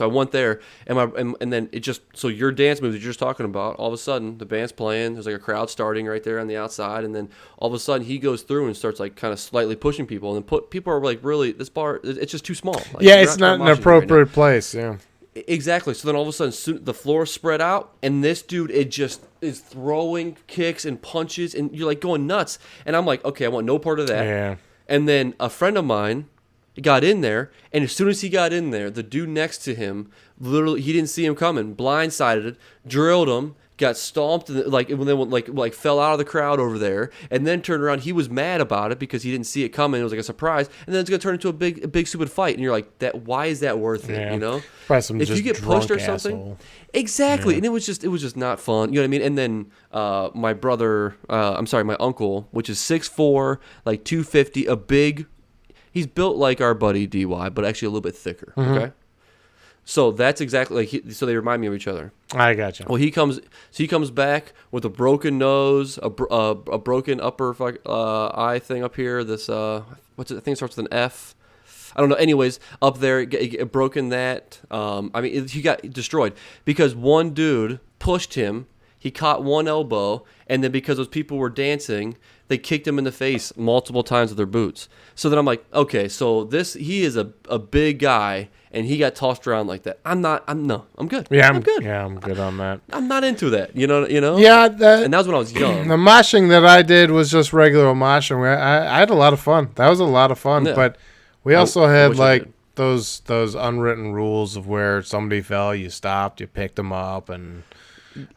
I went there, and then it just, so your dance moves that you're just talking about, all of a sudden the band's playing, there's like a crowd starting right there on the outside, and then all of a sudden he goes through and starts like kind of slightly pushing people, and then people are like, really, this bar, it's just too small. Like, it's not an appropriate place. Yeah, exactly. So then all of a sudden the floor spread out, and this dude, it just is throwing kicks and punches, and you're like going nuts, and I'm like, okay, I want no part of that. Yeah. And then a friend of mine got in there, and as soon as he got in there, the dude next to him, literally, he didn't see him coming, blindsided it, drilled him, got stomped, and then fell out of the crowd over there, and then turned around. He was mad about it because he didn't see it coming. It was like a surprise, and then it's gonna turn into a big stupid fight, and you're like, why is that worth it? Probably if you get pushed or something, asshole. Exactly, and it was just not fun. You know what I mean? And then my uncle, which is 6'4", like 250, he's built like our buddy DY, but actually a little bit thicker. Okay, so that's exactly like. So they remind me of each other. I gotcha. Well, he comes back with a broken nose, a broken upper eye thing up here. This what's it? I think it starts with an F. I don't know. Anyways, up there, it broken that. He got destroyed because one dude pushed him. He caught one elbow, and then because those people were dancing, they kicked him in the face multiple times with their boots. So then I'm like, okay, so he is a big guy, and he got tossed around like that. I'm good. Yeah, I'm good. Yeah, I'm good on that. I'm not into that. You know. Yeah, and that was when I was young. The moshing that I did was just regular moshing. I had a lot of fun. That was a lot of fun. Yeah. But we also had like those unwritten rules of where somebody fell, you stopped, you picked them up, and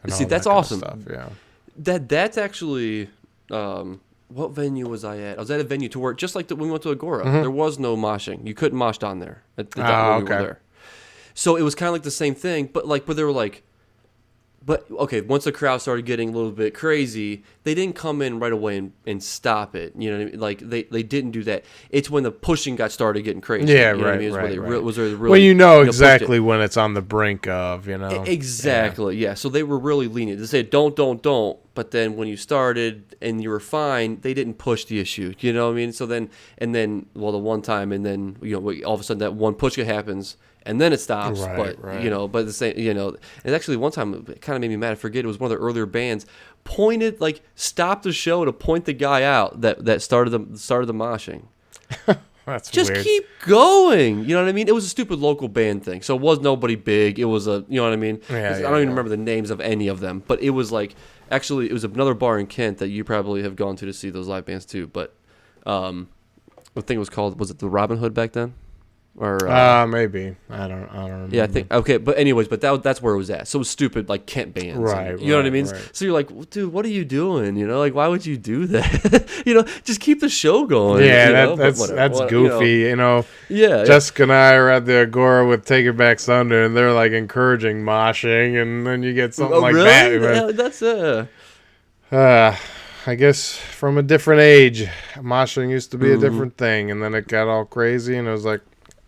see, that's awesome. Stuff, yeah. That's actually. What venue was I at? I was at a venue to where, just like when we went to Agora, there was no moshing. You couldn't mosh down there at the time when we were there. So it was kind of like the same thing, but they were like, But okay, once the crowd started getting a little bit crazy, they didn't come in right away and stop it. You know what I mean? Like they didn't do that. It's when the pushing got started getting crazy. Yeah, you know right, what I mean? It's right, where they right. was really, Well, you know pushed it. exactly when it's on the brink of, you know. Exactly, yeah. So they were really lenient. They said, don't. But then when you started and you were fine, they didn't push the issue. You know what I mean? So then, well, the one time, and then, you know, all of a sudden that one push happens, and then it stops. Right, but, right. you know, but the same, you know, and actually one time it kind of made me mad. I forget, it was one of the earlier bands stopped the show to point the guy out that started the moshing. That's Just weird. keep going. You know what I mean? It was a stupid local band thing. So it was nobody big. It was you know what I mean? Yeah, I don't even remember the names of any of them. But it was actually, it was another bar in Kent that you probably have gone to see those live bands too. But the thing was called, was it the Robin Hood back then? Or maybe. I don't remember. yeah, I think, okay. But anyways, that's where it was at. So it was stupid, like Kent bands. Right, you know what I mean? right. So you're like, well, dude, what are you doing? You know, like, why would you do that? You know, just keep the show going. Yeah, you know? that's goofy. You know, Yeah. Jessica and I are at the Agora with Take It Back Sunday, and they're like encouraging moshing, and then you get something like really? that. Yeah, that's I guess from a different age, moshing used to be a different thing, and then it got all crazy, and it was like,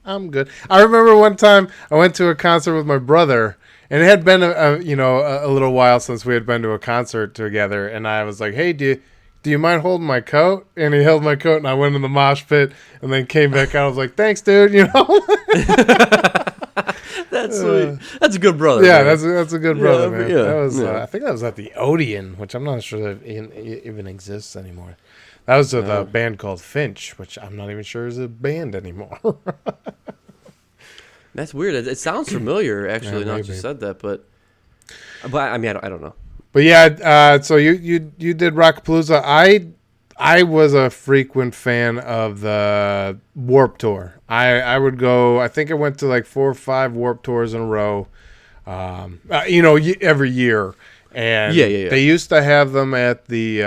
I'm good. I remember one time I went to a concert with my brother, and it had been a little while since we had been to a concert together, and I was like, hey, do you mind holding my coat? And he held my coat, and I went in the mosh pit, and then came back out. I was like, thanks, dude. You know. That's sweet. That's a good brother. Yeah, man. that's a good brother, man. Yeah, That was yeah. I think that was at the Odeon, which I'm not sure that even exists anymore. That was with a band called Finch, which I'm not even sure is a band anymore. That's weird. It sounds familiar, actually. Yeah, Not maybe. just said that, but I mean, I don't know. But yeah, so you did Rockapalooza. I was a frequent fan of the Warp Tour. I would go. I think I went to like 4 or 5 Warp Tours in a row. Every year. And Yeah. they used to have them at the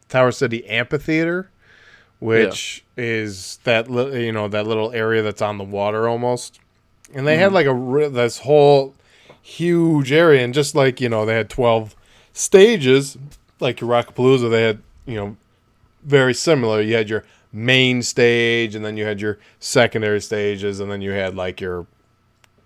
Tower City Amphitheater, which is that little area that's on the water almost. And they had like this whole huge area, and just like, they had 12 stages like your Rockapalooza. They had, very similar. You had your main stage, and then you had your secondary stages, and then you had like your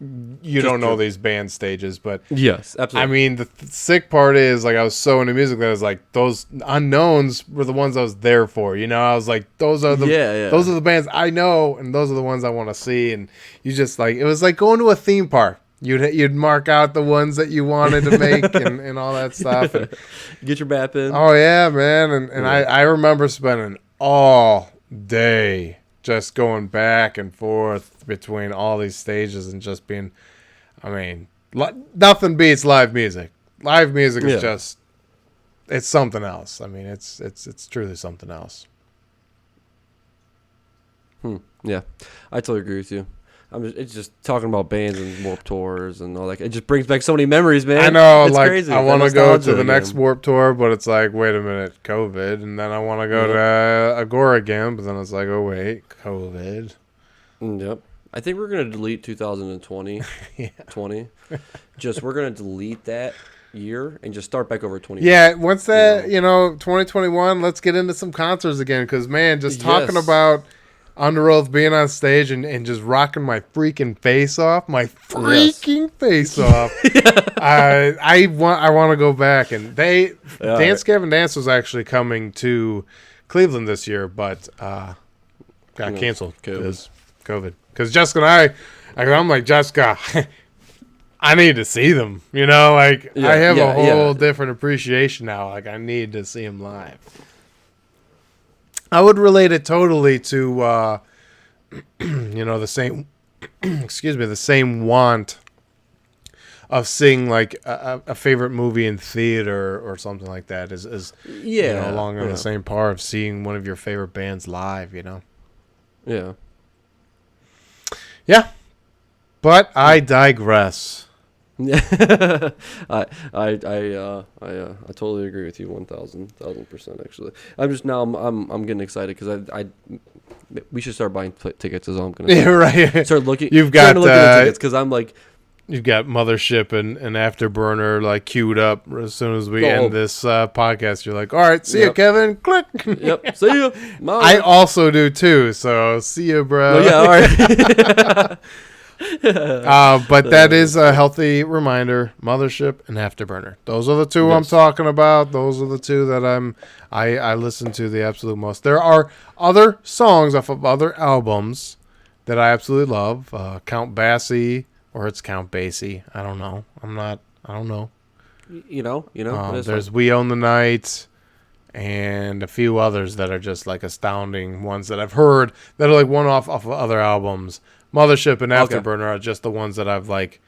don't know these band stages, but Yes, absolutely. I mean, the sick part is, like, I was so into music that I was like, those unknowns were the ones I was there for. I was like, those are the bands I know, and those are the ones I want to see. And you just like, it was like going to a theme park. You'd mark out the ones that you wanted to make and all that stuff. And, get your map in. oh yeah, man. And I remember spending all day just going back and forth between all these stages and just being, I mean, nothing beats live music. Live music is just, it's something else. I mean, it's truly something else. Yeah, I totally agree with you. It's just talking about bands and Warp Tours and all that. It just brings back so many memories, man. I know, it's like, crazy. I want to go to nostalgia the next again. Warp Tour, but it's like, wait a minute, COVID. And then I want to go to Agora again, but then it's like, oh, wait, COVID. Yep. I think we're going to delete 2020. Yeah. 20. We're going to delete that year and just start back over 20. Yeah, once that, 2021, let's get into some concerts again. Because, man, just talking about UnderOath being on stage and just rocking my freaking face off. My freaking face off. I want to go back. And Gavin Dance was actually coming to Cleveland this year, but got canceled because COVID. Because Jessica and I'm like, Jessica, I need to see them. I have a whole different appreciation now. Like, I need to see them live. I would relate it totally to, the same, the same want of seeing like a favorite movie in theater or something like that is along on the same par of seeing one of your favorite bands live. Yeah. Yeah, but I digress. I totally agree with you 1,000% actually. I'm getting excited because we should start buying tickets is all I'm gonna say. Yeah, right. Start looking. You've got looking at tickets because I'm like you've got Mothership and Afterburner like queued up as soon as we end this podcast. You're like, all right, see ya, Kevin. Click. Yep. See ya. I also do too. So see ya, bro. Oh, yeah. All right. But that is a healthy reminder. Mothership and Afterburner. Those are the two I'm talking about. Those are the two that I listen to the absolute most. There are other songs off of other albums that I absolutely love. Count Basie, or it's Count Basie. I don't know. I don't know. You know. There's We Own the Night and a few others that are just like astounding ones that I've heard that are like one off of other albums. Mothership and Afterburner are just the ones that I've like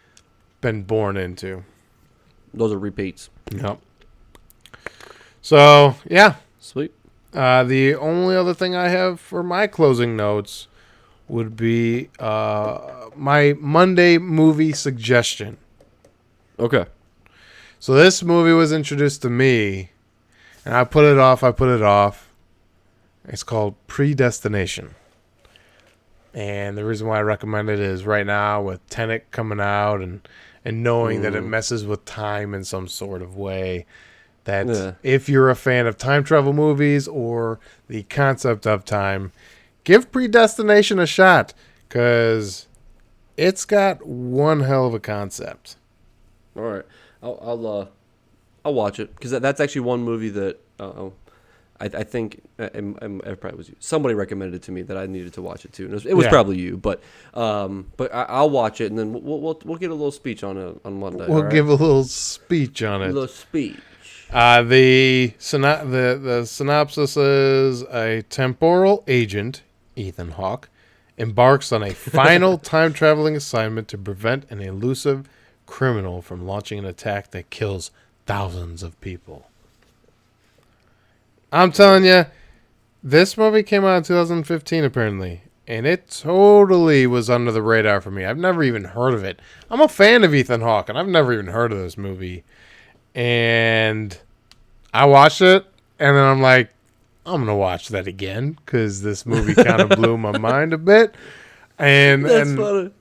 been born into. Those are repeats. Yep. So yeah, sweet. The only other thing I have for my closing notes would be my Monday movie suggestion. Okay. So this movie was introduced to me, and I put it off. It's called Predestination. And the reason why I recommend it is right now with Tenet coming out and knowing that it messes with time in some sort of way, that if you're a fan of time travel movies or the concept of time, give Predestination a shot, because it's got one hell of a concept. All right. I'll watch it, because that's actually one movie that I think it probably was you. Somebody recommended it to me that I needed to watch it too. And it was probably you, but I'll watch it, and then we'll get a little speech on it on Monday. We'll give a little speech on it. A little speech. The synopsis is: a temporal agent, Ethan Hawke, embarks on a final time-traveling assignment to prevent an elusive criminal from launching an attack that kills thousands of people. I'm telling you, this movie came out in 2015 apparently, and it totally was under the radar for me. I've never even heard of it. I'm a fan of Ethan Hawke, and I've never even heard of this movie. And I watched it, and then I'm like, I'm going to watch that again, because this movie kind of blew my mind a bit. And That's funny.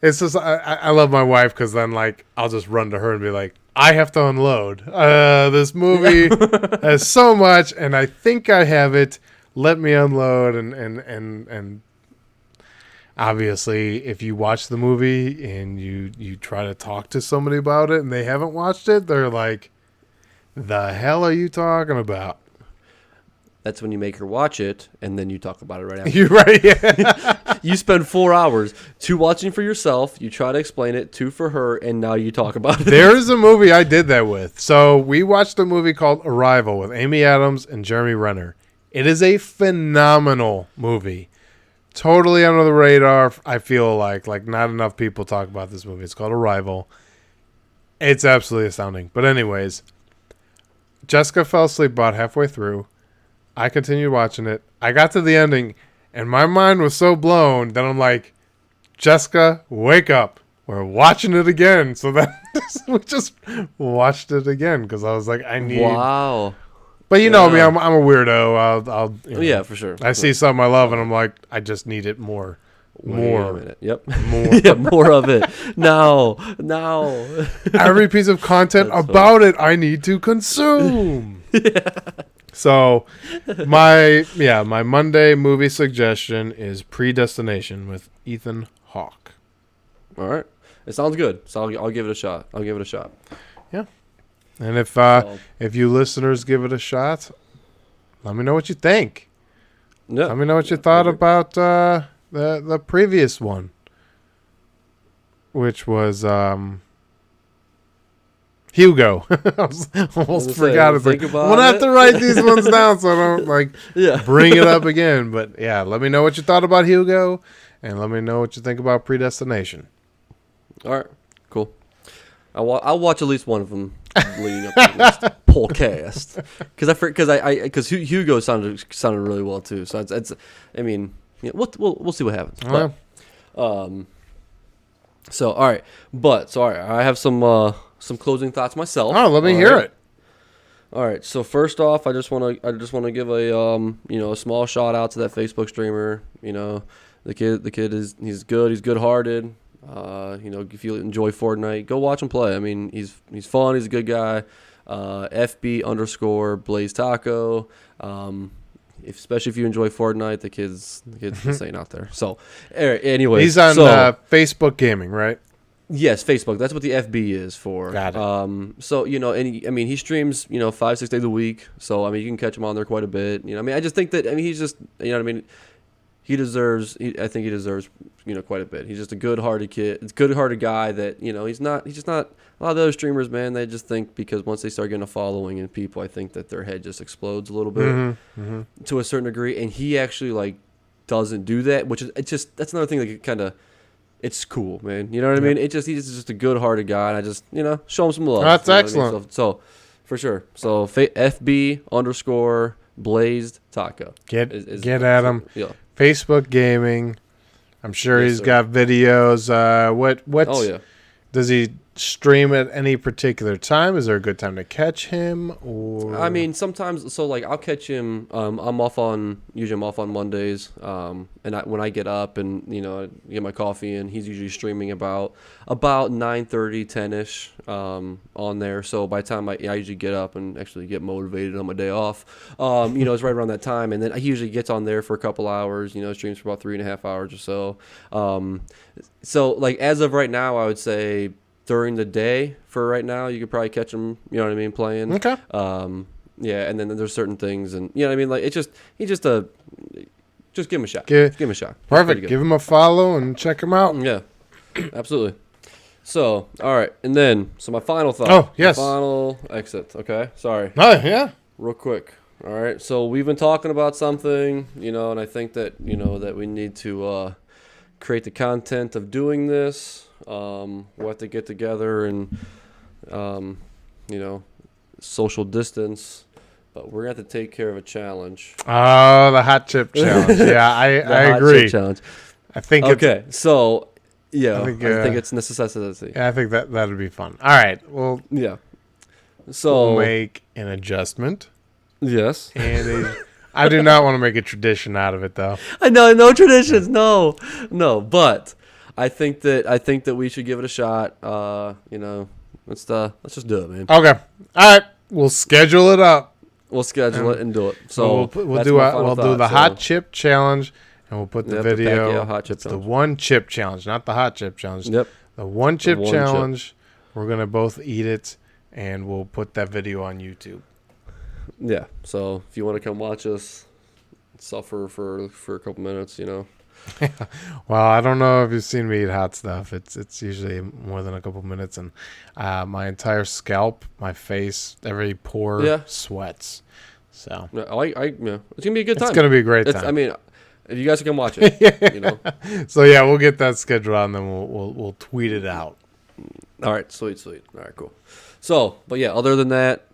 It's just, I love my wife, because then like I'll just run to her and be like, I have to unload. This movie has so much, and I think I have it. Let me unload. And obviously, if you watch the movie and you try to talk to somebody about it and they haven't watched it, they're like, the hell are you talking about? That's when you make her watch it, and then you talk about it right after. You're right. Yeah. You spend 4 hours, 2 watching for yourself, you try to explain it, 2 for her, and now you talk about it. There is a movie I did that with. So we watched a movie called Arrival with Amy Adams and Jeremy Renner. It is a phenomenal movie. Totally under the radar, I feel like not enough people talk about this movie. It's called Arrival. It's absolutely astounding. But anyways, Jessica fell asleep about halfway through. I continued watching it. I got to the ending, and my mind was so blown that I'm like, Jessica, wake up. We're watching it again. So then we just watched it again, because I was like, I need... Wow. But you know me, I'm a weirdo. I'll yeah, for sure. I see something I love, and I'm like, I just need it more. Wait a minute. Yep. More. Yeah, more of it. No. Every piece of content about it I need to consume. Yeah. So my Monday movie suggestion is Predestination with Ethan Hawke. All right. It sounds good. So I'll give it a shot. Yeah. And if you listeners give it a shot, let me know what you think. Yeah. Let me know what you thought about the previous one, which was Hugo. I almost forgot it. I'm gonna have to write these ones down so I don't bring it up again. But yeah, let me know what you thought about Hugo, and let me know what you think about Predestination. All right, cool. I'll watch at least one of them leading up to this podcast, because Hugo sounded really well too. So it's I mean, yeah, we'll see what happens. But, so all right, I have some closing thoughts myself. Oh, let me hear it. All right. So first off, I just want to give a small shout out to that Facebook streamer. You know, the kid he's good. He's good hearted. If you enjoy Fortnite, go watch him play. I mean, he's fun. He's a good guy. FB_Blaze Taco. Especially if you enjoy Fortnite, the kid's insane out there. So, anyway, He's on Facebook Gaming, right? Yes, Facebook. That's what the FB is for. Got it. So he streams 5-6 days a week. So I mean, you can catch him on there quite a bit. I just think that he's just he deserves. I think he deserves quite a bit. He's just a good-hearted kid. It's a good-hearted guy that he's just not. A lot of the other streamers, man, they just think because once they start getting a following and people, I think that their head just explodes a little bit to a certain degree. And he actually doesn't do that, which is that's another thing that kind of. It's cool, man. You know what I mean? He's just a good-hearted guy, and I just show him some love. That's excellent. I mean? So for sure. So FB_Blazed Taco. Get at him. Yeah. Facebook Gaming. I'm sure he's got videos. Oh yeah. Does he stream at any particular time? Is there a good time to catch him? Or I mean, sometimes. So I'll catch him. I'm off on Mondays. And when I get up and get my coffee in, he's usually streaming about 9:30, 10ish on there. So by the time I usually get up and actually get motivated on my day off, it's right around that time. And then he usually gets on there for a couple hours. Streams for about 3.5 hours or so. So as of right now, I would say. During the day for right now, you could probably catch him, playing. Okay. Yeah, and then there's certain things, and just give him a shot. Give him a shot. Perfect. Give him a follow and check him out. Yeah, absolutely. So, all right, and then my final thought. Oh, yes. My final exit. Okay, sorry. Oh, yeah. Real quick. All right, so we've been talking about something, and I think that that we need to create the content of doing this. We'll have to get together and, social distance, but we're going to have to take care of a challenge. Oh, the hot chip challenge. Yeah, I agree. Hot chip challenge. I think okay. So, yeah, I think it's necessity. Yeah, I think that would be fun. All right. Well, yeah. So we'll make an adjustment. Yes. And I do not want to make a tradition out of it, though. I know, no traditions. No, but I think that we should give it a shot. Let's just do it, man. Okay. All right. We'll schedule it up. We'll schedule it and do it. So we'll do the hot chip challenge, and we'll put the video. It's the one chip challenge, not the hot chip challenge. Yep. The one chip challenge. We're gonna both eat it, and we'll put that video on YouTube. Yeah. So if you want to come watch us suffer for a couple minutes, Well, I don't know if you've seen me eat hot stuff. It's usually more than a couple minutes, and my entire scalp, my face, every pore sweats. So it's gonna be a good time. It's gonna be a great time. I mean, if you guys can come watch it, So yeah, we'll get that scheduled out, and then we'll tweet it out. All right, sweet. All right, cool. So, but yeah, other than that,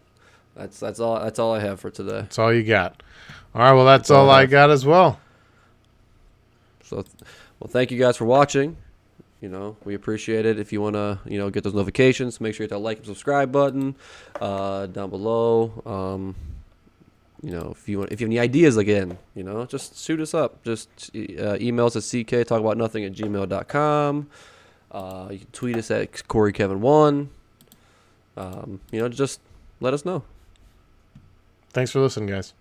that's all I have for today. That's all you got. All right, well, that's all I got as well. So, well, thank you guys for watching. We appreciate it. If you want to, get those notifications, make sure you hit that like and subscribe button down below. If you have any ideas again, just shoot us up. Just email us at cktalkaboutnothing@gmail.com. You can tweet us at CoreyKevin1. Just let us know. Thanks for listening, guys.